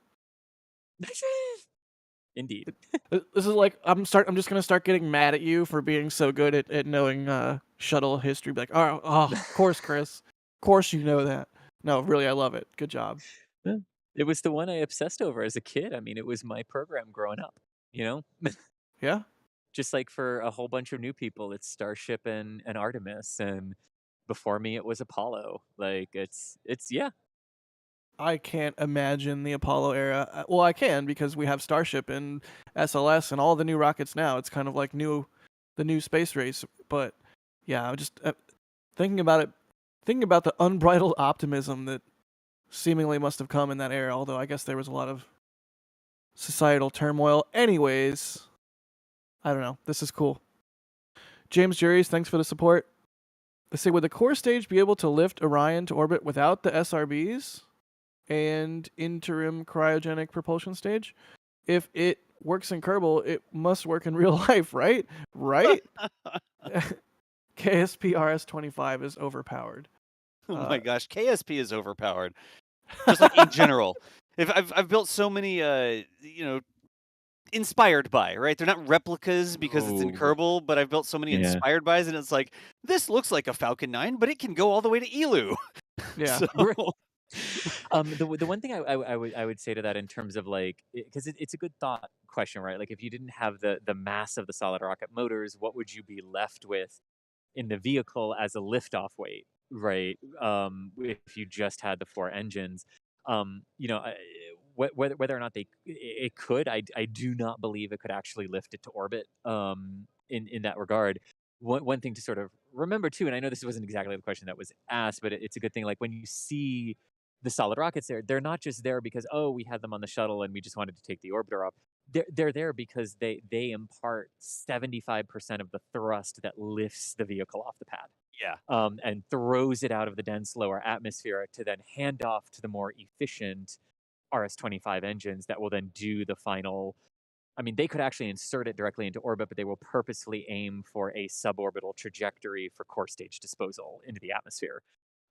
Indeed. This is like I'm just gonna start getting mad at you for being so good at knowing shuttle history. Be like, oh, of course, Chris. Of course you know that. No, really, I love it. Good job. Yeah. It was the one I obsessed over as a kid. I mean, it was my program growing up, Yeah. Just like for a whole bunch of new people, it's Starship and Artemis, and before me it was Apollo. Like it's yeah. I can't imagine the Apollo era. Well, I can because we have Starship and SLS and all the new rockets now. It's kind of like the new space race. But yeah, I'm just thinking about the unbridled optimism that seemingly must have come in that era. Although I guess there was a lot of societal turmoil. Anyways, I don't know. This is cool. James Juries, thanks for the support. They say, would the core stage be able to lift Orion to orbit without the SRBs and interim cryogenic propulsion stage? If it works in Kerbal, it must work in real life, right? Right? KSP RS-25 is overpowered. Oh my gosh, KSP is overpowered. Just like in general. If I've built so many inspired by, right? They're not replicas because it's in Oh. Kerbal, but I've built so many Yeah. inspired bys, and it's like, this looks like a Falcon 9, but it can go all the way to Elu. Yeah. So, The one thing I would say to that in terms of like, because it's a good thought question, right? Like if you didn't have the mass of the solid rocket motors, what would you be left with in the vehicle as a liftoff weight, right? If you just had the 4 engines, whether or not it could, I do not believe it could actually lift it to orbit. In that regard, one thing to sort of remember too, and I know this wasn't exactly the question that was asked, but it's a good thing. Like when you see the solid rockets there, they're not just there because, oh, we had them on the shuttle and we just wanted to take the orbiter up. They're there because they impart 75% of the thrust that lifts the vehicle off the pad. yeah. And throws it out of the dense lower atmosphere to then hand off to the more efficient RS-25 engines that will then do the final. I mean, they could actually insert it directly into orbit, but they will purposefully aim for a suborbital trajectory for core stage disposal into the atmosphere.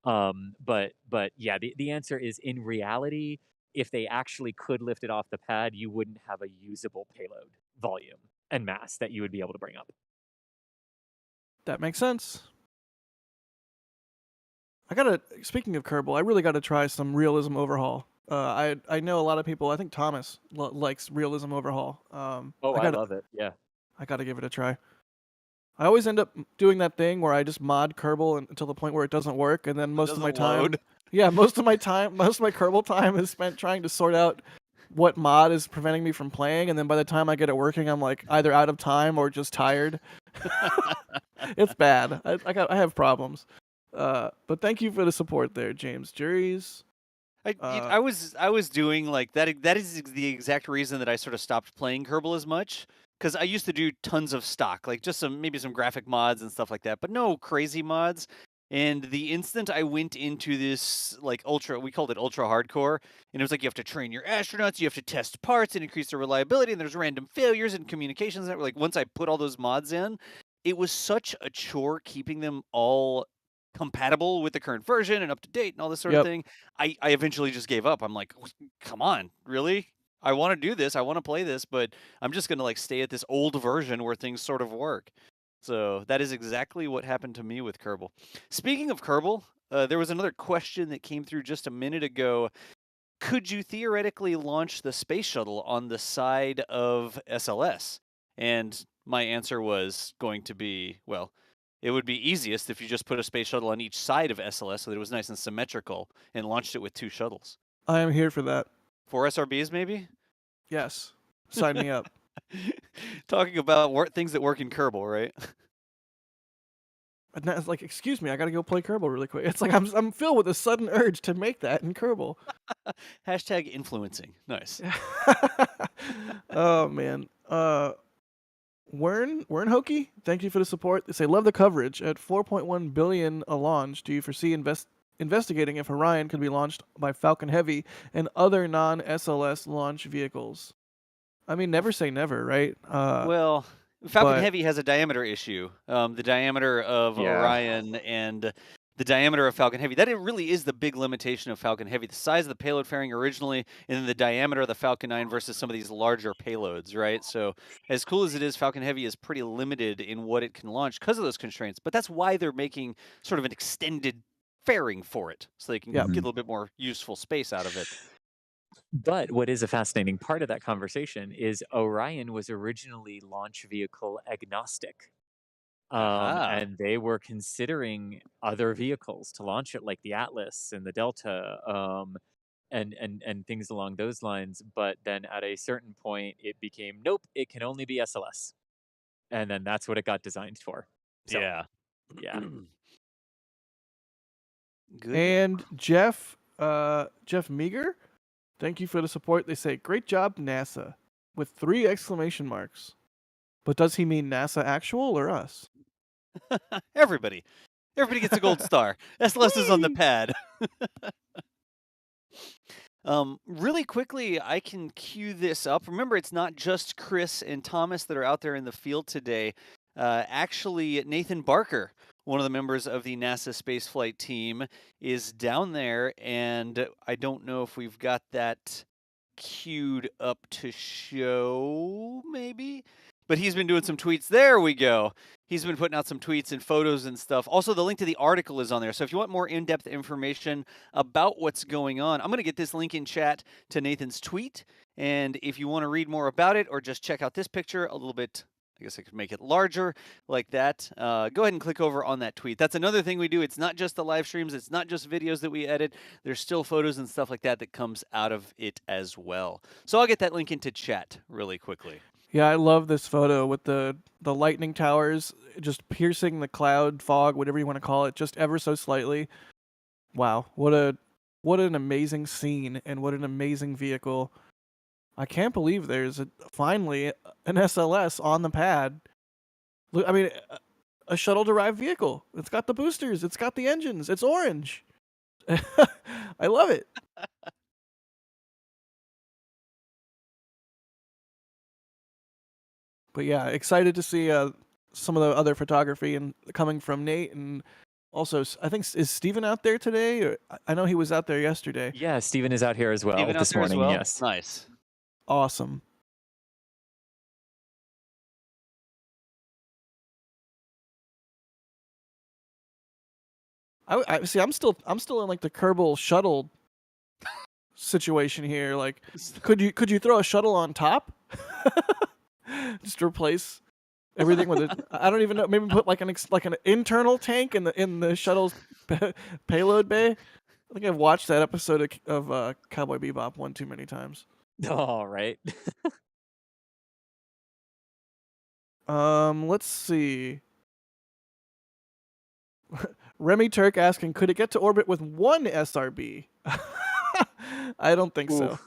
But yeah, the answer is, in reality, if they actually could lift it off the pad, you wouldn't have a usable payload volume and mass that you would be able to bring up. That makes sense. Speaking of Kerbal, I really gotta try some realism overhaul. I know a lot of people. I think Thomas likes realism overhaul. I love it. Yeah. I gotta give it a try. I always end up doing that thing where I just mod Kerbal until the point where it doesn't work, and then most of my time, most of my Kerbal time is spent trying to sort out what mod is preventing me from playing, and then by the time I get it working, I'm like either out of time or just tired. It's bad. I have problems. But thank you for the support there, James Juries. I was doing like that. That is the exact reason that I sort of stopped playing Kerbal as much, because I used to do tons of stock, like just maybe some graphic mods and stuff like that, but no crazy mods. And the instant I went into this like we called it ultra hardcore, and it was like you have to train your astronauts, you have to test parts and increase their reliability, and there's random failures and communications. And like once I put all those mods in, it was such a chore keeping them all compatible with the current version and up to date and all this sort Yep. of thing, I eventually just gave up. I'm like, come on, really? I want to do this. I want to play this, but I'm just going to like stay at this old version where things sort of work. So that is exactly what happened to me with Kerbal. Speaking of Kerbal, there was another question that came through just a minute ago. Could you theoretically launch the space shuttle on the side of SLS? And my answer was going to be, well, it would be easiest if you just put a space shuttle on each side of SLS so that it was nice and symmetrical and launched it with 2 shuttles. I am here for that. 4 SRBs, maybe? Yes. Sign me up. Talking about things that work in Kerbal, right? And it's like, excuse me, I gotta go play Kerbal really quick. It's like I'm filled with a sudden urge to make that in Kerbal. Hashtag influencing. Nice. Oh man. Wern Hokey, thank you for the support. They say love the coverage. At 4.1 billion a launch, do you foresee investigating if Orion could be launched by Falcon Heavy and other non-SLS launch vehicles? I mean, never say never, right? Well, Falcon but- Heavy has a diameter issue. The diameter of Yeah. Orion and the diameter of Falcon Heavy. That it really is the big limitation of Falcon Heavy. The size of the payload fairing originally, and then the diameter of the Falcon 9 versus some of these larger payloads, right? So as cool as it is, Falcon Heavy is pretty limited in what it can launch because of those constraints. But that's why they're making sort of an extended fairing for it, so they can Yep. get a little bit more useful space out of it. But what is a fascinating part of that conversation is Orion was originally launch vehicle agnostic. And they were considering other vehicles to launch it, like the Atlas and the Delta, and things along those lines. But then at a certain point, it became, nope, it can only be SLS. And then that's what it got designed for. So, Yeah. yeah. Good. And Jeff Meager, thank you for the support. They say, great job, NASA, with 3 exclamation marks. But does he mean NASA actual or us? Everybody gets a gold star. SLS is on the pad. Really quickly, I can cue this up. Remember, it's not just Chris and Thomas that are out there in the field today. Actually, Nathan Barker, one of the members of the NASA spaceflight team, is down there, and I don't know if we've got that queued up to show, maybe? But he's been doing some tweets. There we go. He's been putting out some tweets and photos and stuff. Also, the link to the article is on there. So if you want more in-depth information about what's going on, I'm going to get this link in chat to Nathan's tweet. And if you want to read more about it or just check out this picture a little bit, I guess I could make it larger like that. Go ahead and click over on that tweet. That's another thing we do. It's not just the live streams. It's not just videos that we edit. There's still photos and stuff like that that comes out of it as well. So I'll get that link into chat really quickly. Yeah, I love this photo with the lightning towers just piercing the cloud fog, whatever you want to call it, just ever so slightly. Wow, what an amazing scene and what an amazing vehicle. I can't believe there's finally an SLS on the pad. Look, I mean, a shuttle-derived vehicle. It's got the boosters. It's got the engines. It's orange. I love it. But yeah, excited to see some of the other photography and coming from Nate, and also I think is Steven out there today? Or I know he was out there yesterday. Yeah, Steven is out here as well Steven out this there as morning. well? Yes. Nice. Awesome. I see. I'm still in like the Kerbal shuttle situation here. Like, could you throw a shuttle on top? Just replace everything with it. I don't even know. Maybe put like an internal tank in the shuttle's payload bay. I think I've watched that episode of Cowboy Bebop one too many times. All right. Let's see. Remy Turk asking, could it get to orbit with 1 SRB? I don't think so.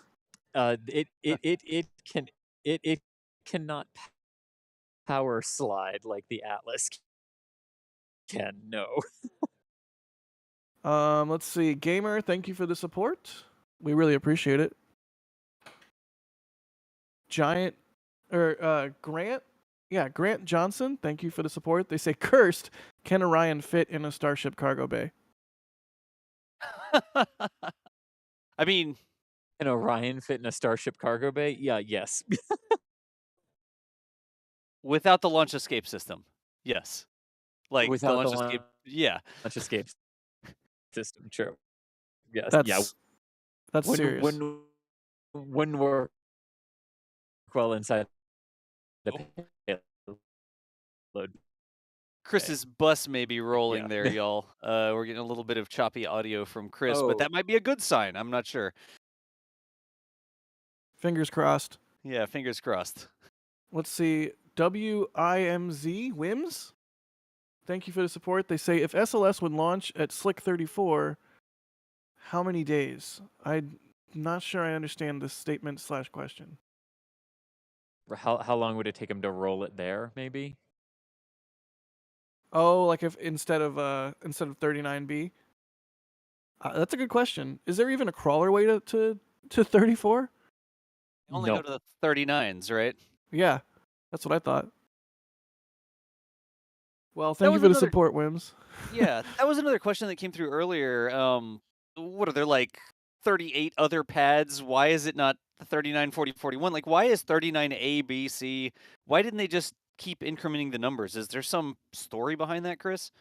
It cannot power slide like the Atlas can. No. Let's see. Gamer, thank you for the support. We really appreciate it. Grant Johnson, thank you for the support. They say cursed. Can Orion fit in a Starship cargo bay? I mean, Can Orion fit in a Starship cargo bay? Yeah, yes. without the launch escape system, yes. Like the Without the launch escape, yeah. launch escape system, true. Yes, yeah. That's serious. Wouldn't work well inside the payload. Chris's bus may be rolling Yeah. there, y'all. We're getting a little bit of choppy audio from Chris, Oh. but that might be a good sign. I'm not sure. Fingers crossed. Yeah, fingers crossed. Let's see. WIMZ Wims. Thank you for the support. They say if SLS would launch at Slick 34, how many days? I'm not sure I understand this statement / question. How long would it take him to roll it there? Maybe. Oh, like if instead of 39B. That's a good question. Is there even a crawler way to 34? Only go to the 39s, right? Yeah, that's what I thought. Well, thank you for the support, Wims. Yeah, that was another question that came through earlier. What are there, like 38 other pads? Why is it not 39, 40, 41? Like, why is 39A, B, C? Why didn't they just keep incrementing the numbers? Is there some story behind that, Chris?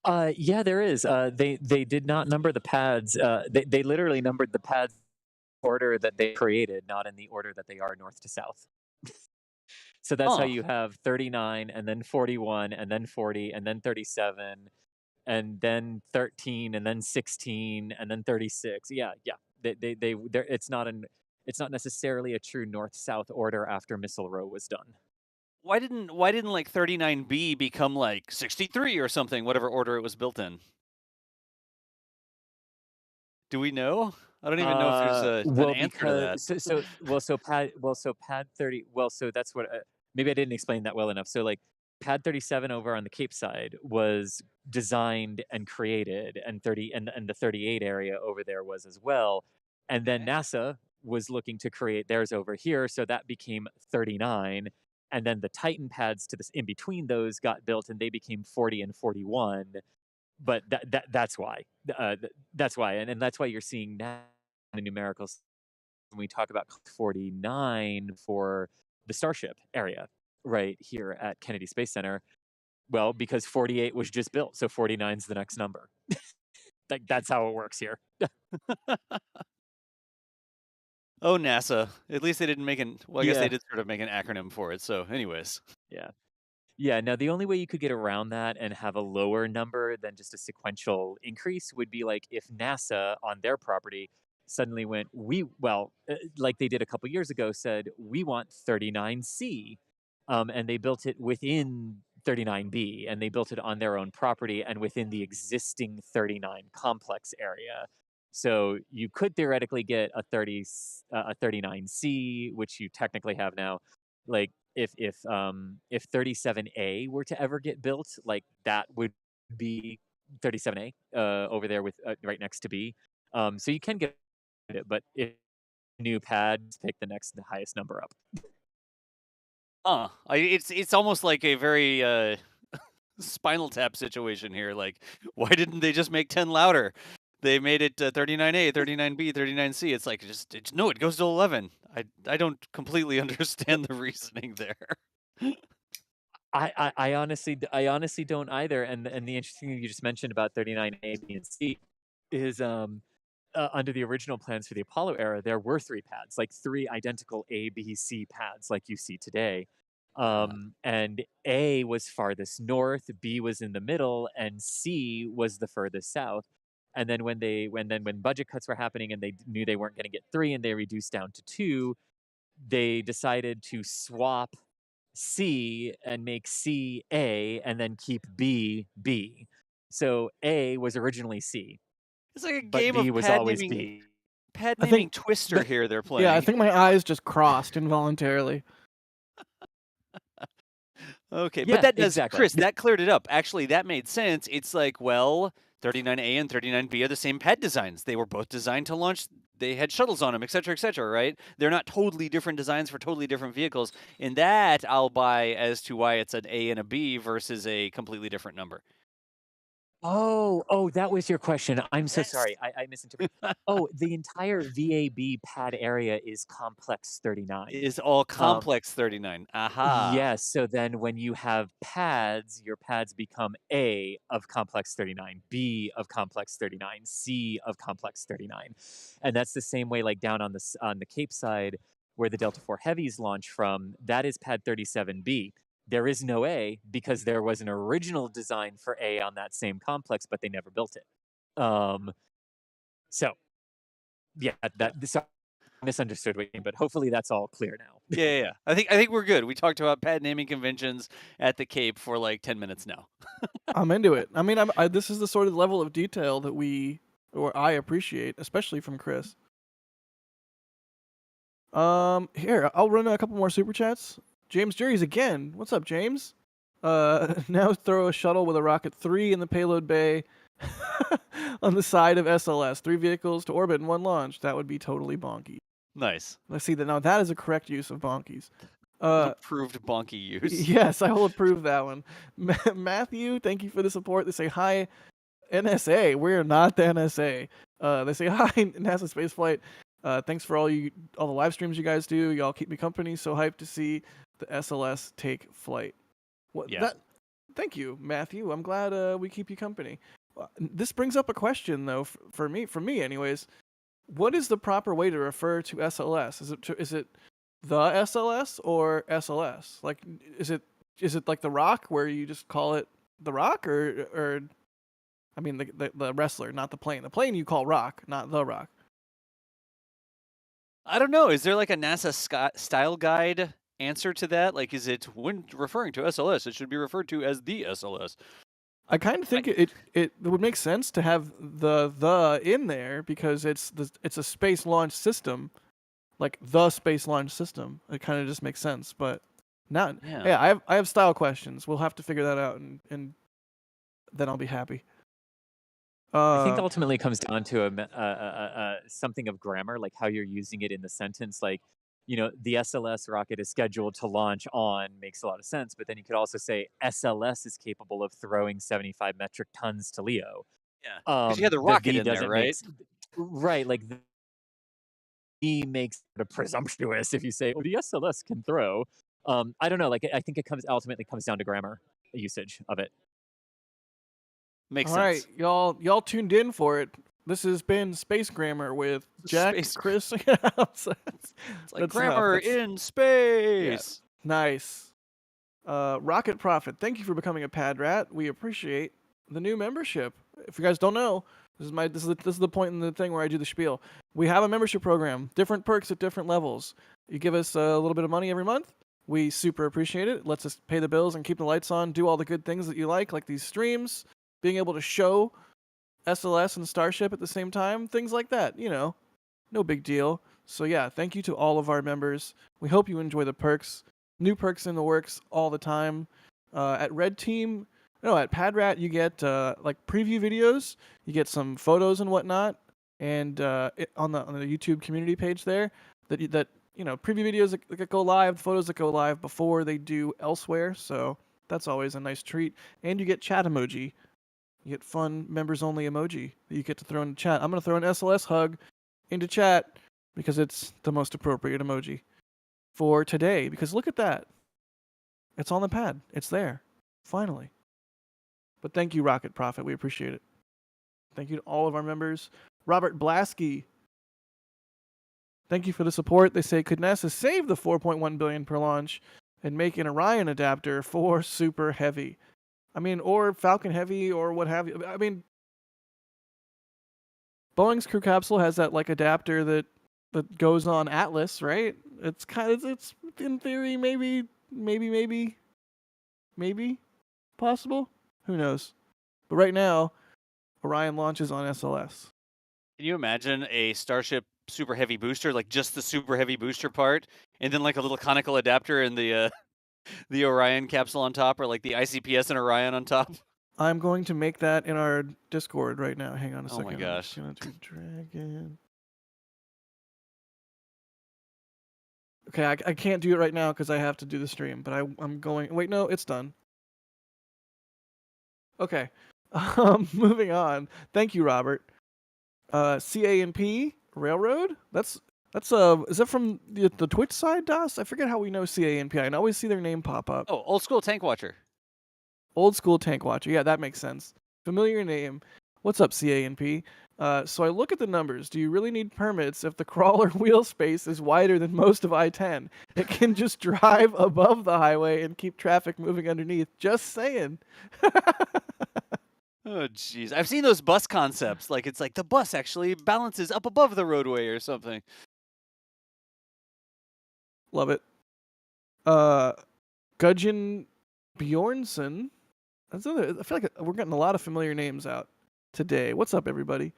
Yeah, there is. They did not number the pads. They literally numbered the pads in the order that they created, not in the order that they are north to south. So that's how you have 39, and then 41, and then 40, and then 37, and then 13, and then 16, and then 36. Yeah. It's not necessarily a true north-south order after Missile Row was done. Why didn't like 39B become like 63 or something, whatever order it was built in? Do we know? I don't even know if there's an answer to that. So pad 30. Well, so that's what. Maybe I didn't explain that well enough. So like pad 37 over on the Cape side was designed and created, and the 38 area over there was as well. And then NASA was looking to create theirs over here, so that became 39. And then the Titan pads to this in between those got built, and they became 40 and 41. But that's why. That's why, and that's why you're seeing now the numericals when we talk about 49 for the Starship area right here at Kennedy Space Center. Well, because 48 was just built, so 49 is the next number. That's how it works here. Oh, NASA. At least they didn't make I guess they did sort of make an acronym for it. So, anyways. Yeah. Now, the only way you could get around that and have a lower number than just a sequential increase would be like if NASA on their property suddenly went, like they did a couple years ago, said, we want 39C. And they built it within 39B, and they built it on their own property and within the existing 39 complex area. So you could theoretically get a 39C, which you technically have now. Like if 37A were to ever get built, like that would be 37A over there with right next to B. So you can get it, but if new pad, pick the highest number up. It's almost like a very Spinal Tap situation here. Like, why didn't they just make 10 louder? They made it 39A, 39B, 39C. It's like no, it goes to 11. I don't completely understand the reasoning there. I honestly don't either. And the interesting thing you just mentioned about 39A, B, and C is under the original plans for the Apollo era, there were 3 pads, like 3 identical A, B, C pads, like you see today. And A was farthest north, B was in the middle, and C was the furthest south. And then when budget cuts were happening and they knew they weren't going to get 3 and they reduced down to 2, they decided to swap C and make C A and then keep B B. So A was originally C. It's like a but game B of was pad always naming, B. pad I naming think Twister here they're playing. Yeah, I think my eyes just crossed involuntarily. Okay, Yeah, but that does, exactly. Chris, that cleared it up. Actually, that made sense. It's like, well, 39A and 39B are the same pad designs. They were both designed to launch they had shuttles on them, et cetera, right? They're not totally different designs for totally different vehicles. In that, I'll buy as to why it's an A and a B versus a completely different number. Oh, that was your question. I'm so sorry. I misinterpreted. Oh, the entire VAB pad area is complex 39. Is all complex 39. Aha. Yes. So then when you have pads, your pads become A of complex 39, B of complex 39, C of complex 39. And that's the same way like down on the Cape side where the Delta IV Heavies launch from, that is pad 37B. There is no A because there was an original design for A on that same complex, but they never built it. So yeah, so I misunderstood what you mean, but hopefully that's all clear now. Yeah. I think we're good. We talked about pad naming conventions at the Cape for like 10 minutes now. I'm into it. I mean, this is the sort of level of detail that I appreciate, especially from Chris. Here, I'll run a couple more super chats. James Juries again. What's up, James? Now throw a shuttle with a rocket 3 in the payload bay on the side of SLS. 3 vehicles to orbit in 1 launch. That would be totally bonky. Nice. Let's see that now. That is a correct use of bonkies. Approved bonky use. Yes, I will approve that one. Matthew, thank you for the support. They say hi, NSA. We're not the NSA. They say hi, NASA spaceflight. Thanks for all the live streams you guys do. Y'all keep me company. So hyped to see the SLS take flight. Thank you, Matthew. I'm glad we keep you company. This brings up a question though for me anyways. What is the proper way to refer to SLS? Is it the SLS or SLS? Like is it like the Rock where you just call it the Rock or I mean the wrestler, not the plane. The plane you call Rock, not the Rock. I don't know. Is there like a NASA style guide answer to that? Like, is it when referring to SLS, it should be referred to as the SLS? I kind of think it would make sense to have the in there because it's a space launch system, like the space launch system. It kind of just makes sense, but not. Yeah, I have style questions. We'll have to figure that out, and then I'll be happy. I think ultimately it comes down to something of grammar, like how you're using it in the sentence. Like, the SLS rocket is scheduled to launch on makes a lot of sense, but then you could also say SLS is capable of throwing 75 metric tons to LEO. Yeah, because you had the rocket in there, right? Right, like the V makes it presumptuous if you say, "Oh, the SLS can throw." I don't know. Like, I think it ultimately comes down to grammar usage of it. Makes sense. All right, y'all tuned in for it. This has been Space Grammar with Jack, Chris. It's like grammar in space. Yeah. Nice. Rocket Prophet, thank you for becoming a pad rat. We appreciate the new membership. If you guys don't know, this is the point in the thing where I do the spiel. We have a membership program, different perks at different levels. You give us a little bit of money every month. We super appreciate it. It lets us pay the bills and keep the lights on, do all the good things that you like these streams, being able to show SLS and Starship at the same time, things like that, no big deal. So yeah, thank you to all of our members. We hope you enjoy the perks. New perks in the works all the time. At Pad Rat, you get like preview videos. You get some photos and whatnot, and on the YouTube community page there, that preview videos that go live, photos that go live before they do elsewhere. So that's always a nice treat. And you get chat emoji. You get fun members-only emoji that you get to throw in chat. I'm going to throw an SLS hug into chat because it's the most appropriate emoji for today. Because look at that. It's on the pad. It's there. Finally. But thank you, Rocket Prophet. We appreciate it. Thank you to all of our members. Robert Blasky. Thank you for the support. They say, could NASA save the $4.1 billion per launch and make an Orion adapter for Super Heavy? I mean, or Falcon Heavy, or what have you. I mean, Boeing's Crew Capsule has that adapter that goes on Atlas, right? It's in theory maybe possible. Who knows? But right now, Orion launches on SLS. Can you imagine a Starship Super Heavy booster, like just the Super Heavy booster part, and then like a little conical adapter in the Orion capsule on top, or like the ICPS and Orion on top? I'm going to make that in our Discord right now. Hang on a second. Oh my gosh. I'm just gonna do Dragon. Okay, I can't do it right now because I have to do the stream, but I'm going. Wait, no, it's done. Okay. Moving on. Thank you, Robert. CA&P Railroad. That's is that from the Twitch side, Das? I forget how we know CA&P. I always see their name pop up. Oh, old school tank watcher. Old school tank watcher. Yeah, that makes sense. Familiar name. What's up, CA&P? So I look at the numbers. Do you really need permits if the crawler wheel space is wider than most of I-10? It can just drive above the highway and keep traffic moving underneath. Just saying. Oh, jeez. I've seen those bus concepts. Like, it's like the bus actually balances up above the roadway or something. Love it. Gudgeon Bjornsson. I feel like we're getting a lot of familiar names out today. What's up, everybody?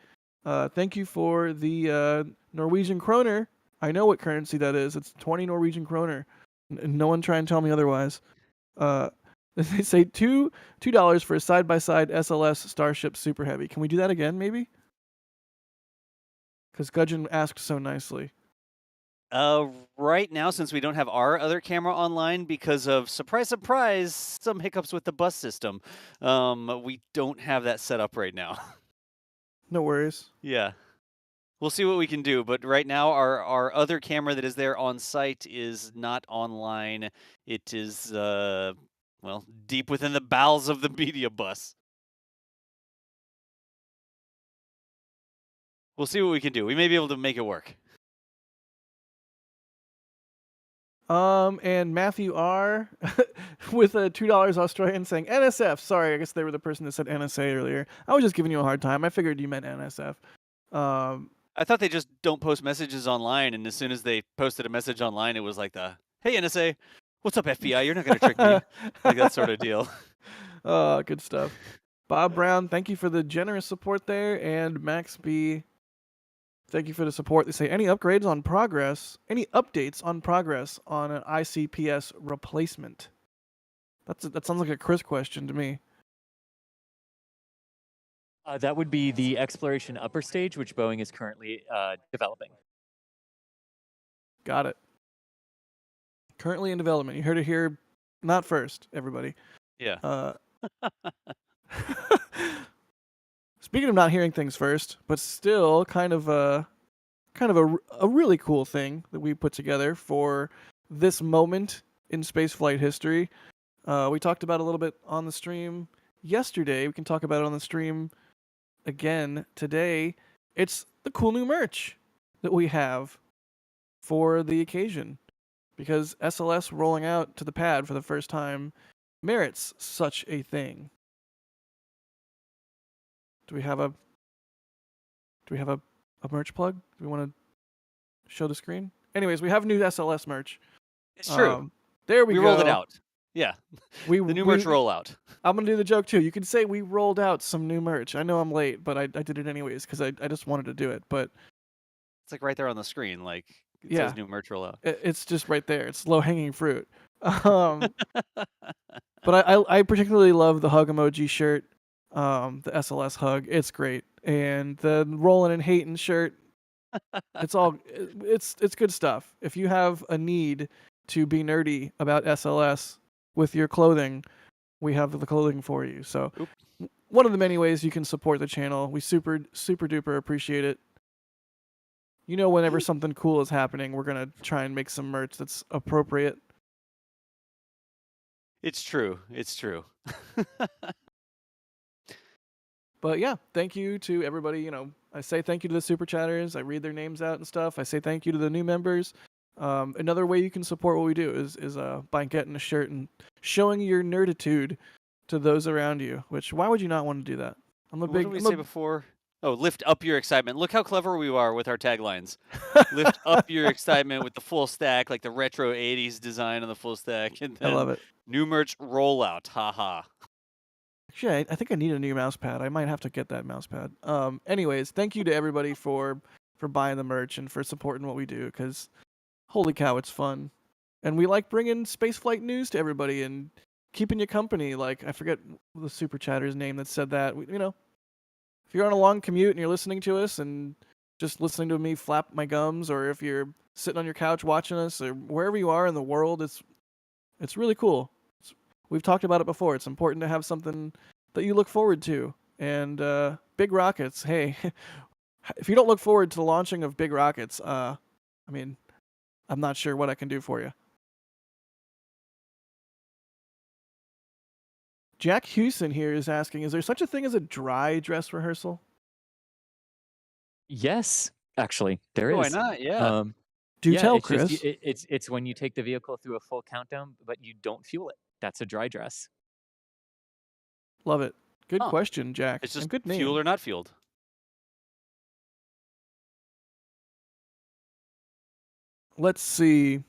Thank you for the Norwegian kroner. I know what currency that is. It's 20 Norwegian kroner. No one try and tell me otherwise. They say $2 for a side-by-side SLS Starship Super Heavy. Can we do that again, maybe? Because Gudgeon asked so nicely. Right now, since we don't have our other camera online because of, surprise, surprise, some hiccups with the bus system, we don't have that set up right now. No worries. Yeah. We'll see what we can do, but right now our other camera that is there on site is not online. It is, well, deep within the bowels of the media bus. We'll see what we can do. We may be able to make it work. And Matthew R. with a $2 Australian saying NSF. Sorry, I guess they were the person that said NSA earlier. I was just giving you a hard time. I figured you meant NSF. I thought they just don't post messages online, and as soon as they posted a message online, it was like the, hey, NSA, what's up, FBI? You're not going to trick me. Like that sort of deal. Oh, good stuff. Bob Brown, thank you for the generous support there. And Max B, thank you for the support. They say, any updates on progress on an ICPS replacement? That sounds like a Chris question to me. That would be the exploration upper stage, which Boeing is currently developing. Got it. Currently in development. You heard it here, not first, everybody. Yeah. Speaking of not hearing things first, but still kind of a really cool thing that we put together for this moment in spaceflight history. We talked about it a little bit on the stream yesterday. We can talk about it on the stream again today. It's the cool new merch that we have for the occasion, because SLS rolling out to the pad for the first time merits such a thing. Do we have a merch plug? Do we want to show the screen? Anyways, we have new SLS merch. It's true. There we go. We rolled it out. Yeah. The new merch rollout. I'm going to do the joke too. You can say we rolled out some new merch. I know I'm late, but I did it anyways because I just wanted to do it. But it's like right there on the screen. Like it says new merch rollout. It's just right there. It's low-hanging fruit. But I particularly love the hug emoji shirt, the SLS hug. It's great. And the Rollin' and Hatin' shirt, it's good stuff. If you have a need to be nerdy about SLS with your clothing, we have the clothing for you. So one of the many ways you can support the channel. We super duper appreciate it. You know, whenever something cool is happening, we're going to try and make some merch that's appropriate. It's true. It's true. But yeah, thank you to everybody. You know, I say thank you to the super chatters. I read their names out and stuff. I say thank you to the new members. Another way you can support what we do is by getting a shirt and showing your nerditude to those around you. Which, why would you not want to do that? What did we say before? Oh, lift up your excitement. Look how clever we are with our taglines. Lift up your excitement with the full stack, like the retro 80s design on the full stack. And then I love it. New merch rollout. Haha. Actually, I think I need a new mouse pad. I might have to get that mouse pad. Anyways, thank you to everybody for buying the merch and for supporting what we do, because holy cow, it's fun. And we like bringing spaceflight news to everybody and keeping you company. Like, I forget the super chatter's name that said that. You know, if you're on a long commute and you're listening to us and just listening to me flap my gums, or if you're sitting on your couch watching us, or wherever you are in the world. It's really cool. We've talked about it before. It's important to have something that you look forward to. And big rockets, hey, if you don't look forward to the launching of big rockets, I mean, I'm not sure what I can do for you. Jack Hewson here is asking, is there such a thing as a dry dress rehearsal? Yes, actually, there is. Why not? Yeah. Do yeah, tell, it's just Chris. it's when you take the vehicle through a full countdown, but you don't fuel it. That's a dry dress. Love it. Good Huh. question, Jack. It's just and good name. fueled or not fueled. Let's see.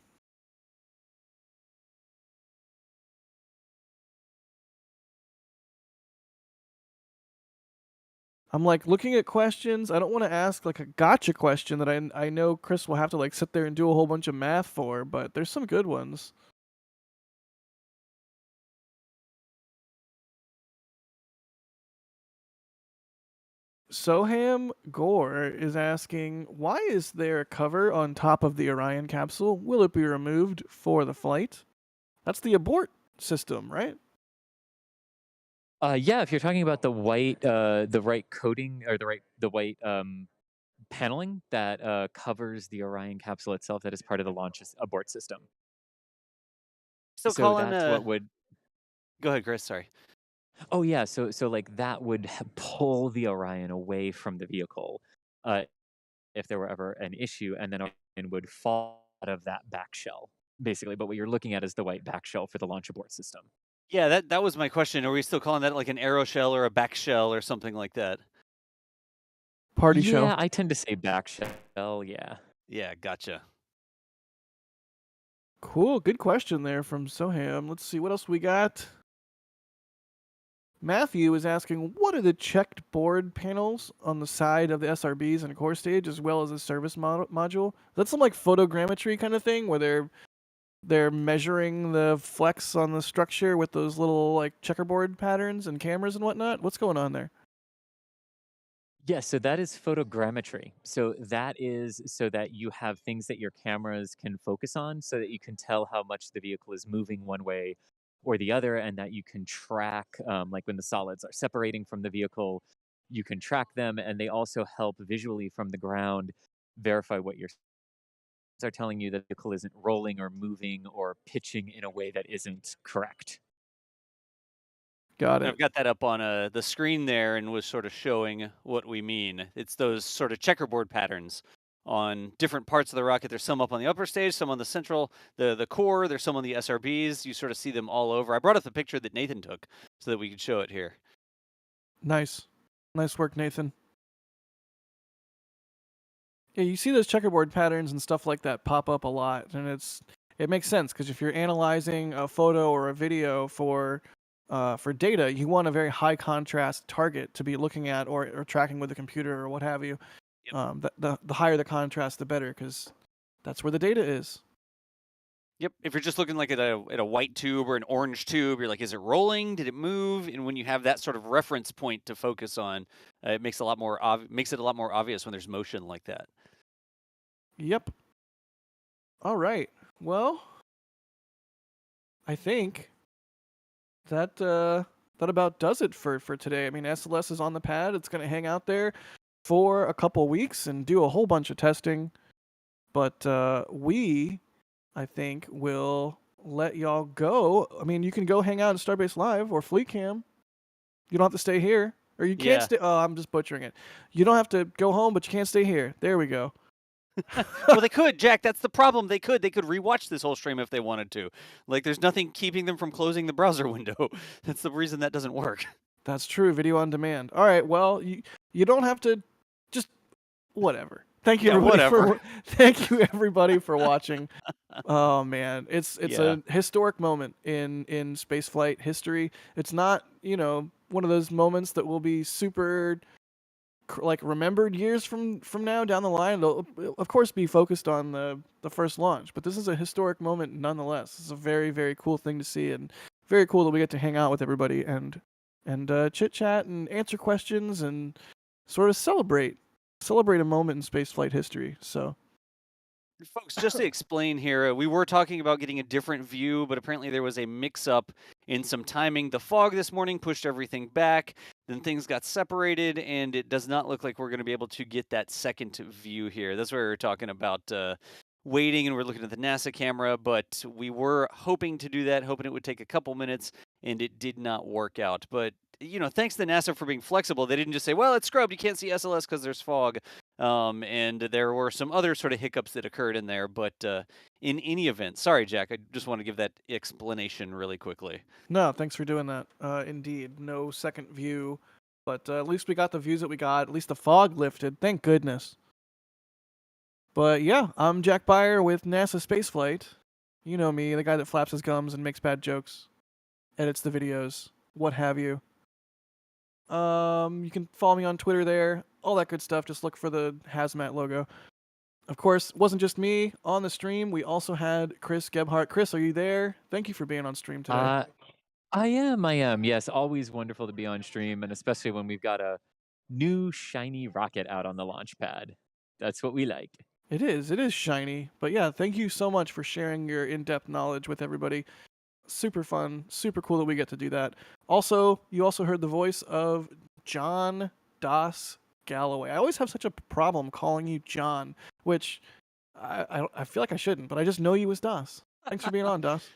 I'm like looking at questions. I don't want to ask like a gotcha question that I know Chris will have to like sit there and do a whole bunch of math for, but there's some good ones. Soham Gore is asking, why is there a cover on top of the Orion capsule? Will it be removed for the flight? That's the abort system, right? Yeah, if you're talking about the white coating or the white paneling that covers the Orion capsule itself, that is part of the launch abort system. So Colin, that's what would. Go ahead, Chris. Sorry. Oh yeah, so like that would pull the Orion away from the vehicle, if there were ever an issue, and then Orion would fall out of that back shell, basically. But what you're looking at is the white back shell for the launch abort system. Yeah, that was my question. Are we still calling that like an aero shell or a back shell or something like that? Party Yeah, shell. I tend to say back shell. Yeah. Yeah, gotcha. Cool. Good question there from Soham. Let's see what else we got. Matthew is asking, what are the checked board panels on the side of the SRBs and core stage, as well as the service module? That's some like photogrammetry kind of thing where they're measuring the flex on the structure with those little like checkerboard patterns and cameras and whatnot. What's going on there? Yeah, so that is photogrammetry. So that is so that you have things that your cameras can focus on so that you can tell how much the vehicle is moving one way or the other, and that you can track, like when the solids are separating from the vehicle, you can track them, and they also help visually from the ground verify what your sensors are telling you, that the vehicle isn't rolling or moving or pitching in a way that isn't correct. Got it. I've got that up on the screen there and was sort of showing what we mean. It's those sort of checkerboard patterns on different parts of the rocket. There's some up on the upper stage, some on the central, the core. There's some on the SRBs. You sort of see them all over. I brought up the picture that Nathan took so that we could show it here. Nice. Nice work, Nathan. Yeah, you see those checkerboard patterns and stuff like that pop up a lot, and it makes sense because if you're analyzing a photo or a video for data, you want a very high contrast target to be looking at or tracking with the computer or what have you. Yep. The higher the contrast, the better, because that's where the data is. Yep. If you're just looking like at a white tube or an orange tube, you're like, is it rolling? Did it move? And when you have that sort of reference point to focus on, it makes it a lot more obvious when there's motion like that. Yep. All right. Well, I think that about does it for today. I mean, SLS is on the pad. It's going to hang out there for a couple weeks and do a whole bunch of testing. But we, I think, will let y'all go. I mean, you can go hang out at Starbase Live or Fleet Cam. You don't have to stay here. Or you can't stay. Oh, I'm just butchering it. You don't have to go home, but you can't stay here. There we go. Well, they could, Jack. That's the problem. They could rewatch this whole stream if they wanted to. Like, there's nothing keeping them from closing the browser window. That's the reason that doesn't work. That's true. Video on demand. All right. Well, you don't have to. Just whatever. Thank you, everybody. Thank you, everybody, for watching. Oh man, it's a historic moment in spaceflight history. It's not one of those moments that will be super like remembered years from now down the line. It'll of course be focused on the first launch, but this is a historic moment nonetheless. It's a very, very cool thing to see, and very cool that we get to hang out with everybody and chit chat and answer questions and sort of celebrate a moment in spaceflight history. So Folks, just to explain here, we were talking about getting a different view, but apparently there was a mix-up in some timing. The fog this morning pushed everything back, then things got separated, and it does not look like we're going to be able to get that second view here. That's where we were talking about waiting, and we're looking at the NASA camera, but we were hoping to do that, hoping it would take a couple minutes, and it did not work out. But thanks to NASA for being flexible. They didn't just say, well, it's scrubbed, you can't see SLS because there's fog. And there were some other sort of hiccups that occurred in there. But in any event, sorry, Jack, I just want to give that explanation really quickly. No, thanks for doing that. Indeed, no second view. But at least we got the views that we got. At least the fog lifted. Thank goodness. But yeah, I'm Jack Byer with NASA Spaceflight. You know me, the guy that flaps his gums and makes bad jokes, edits the videos, what have you. You can follow me on Twitter there, all that good stuff. Just look for the hazmat logo. Of course, it wasn't just me on the stream. We also had Chris Gebhardt. Chris, are you there? Thank you for being on stream today. I am. Yes, always wonderful to be on stream, and especially when we've got a new shiny rocket out on the launch pad. That's what we like. It is shiny. But yeah, thank you so much for sharing your in-depth knowledge with everybody. Super fun, super cool that we get to do that. Also, you also heard the voice of John Das Galloway. I always have such a problem calling you John, which I feel like I shouldn't, but I just know you as Das. Thanks for being on, Das.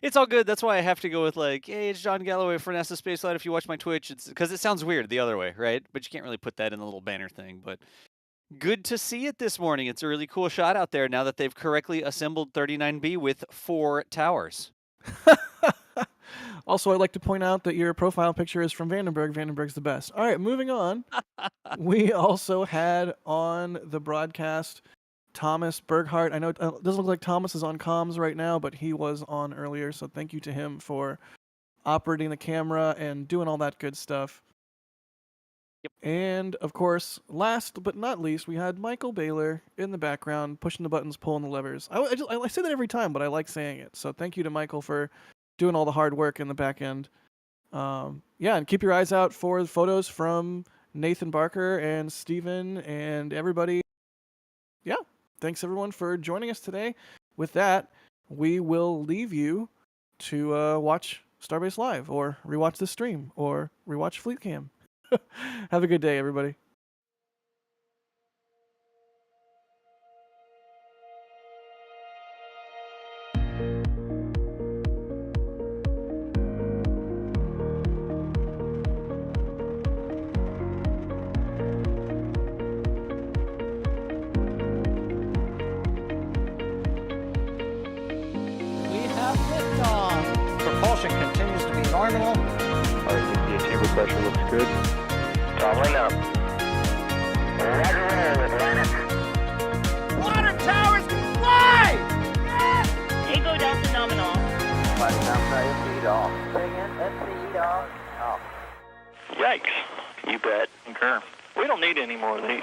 It's all good. That's why I have to go with hey, it's John Galloway for NASA Spaceflight. If you watch my Twitch, it's because it sounds weird the other way, right? But you can't really put that in the little banner thing. But good to see it this morning. It's a really cool shot out there now that they've correctly assembled 39B with 4 towers. Also, I'd like to point out that your profile picture is from Vandenberg. Vandenberg's the best. All right, moving on. We also had on the broadcast Thomas Berghardt. I know it doesn't look like Thomas is on comms right now, but he was on earlier, so thank you to him for operating the camera and doing all that good stuff. Yep. And, of course, last but not least, we had Michael Baylor in the background, pushing the buttons, pulling the levers. I say that every time, but I like saying it. So thank you to Michael for doing all the hard work in the back end. Yeah, and keep your eyes out for the photos from Nathan Barker and Steven and everybody. Yeah, thanks everyone for joining us today. With that, we will leave you to watch Starbase Live or rewatch the stream or rewatch Fleet Cam. Have a good day, everybody. Propulsion continues to be normal. The chamber pressure looks good. Toggling up. Roger roll, Atlantic. Water towers can fly! Yes! Tango Delta nominal. Flight down, feet off. Bring in, feet off. Yikes. You bet. Concur. We don't need any more of these.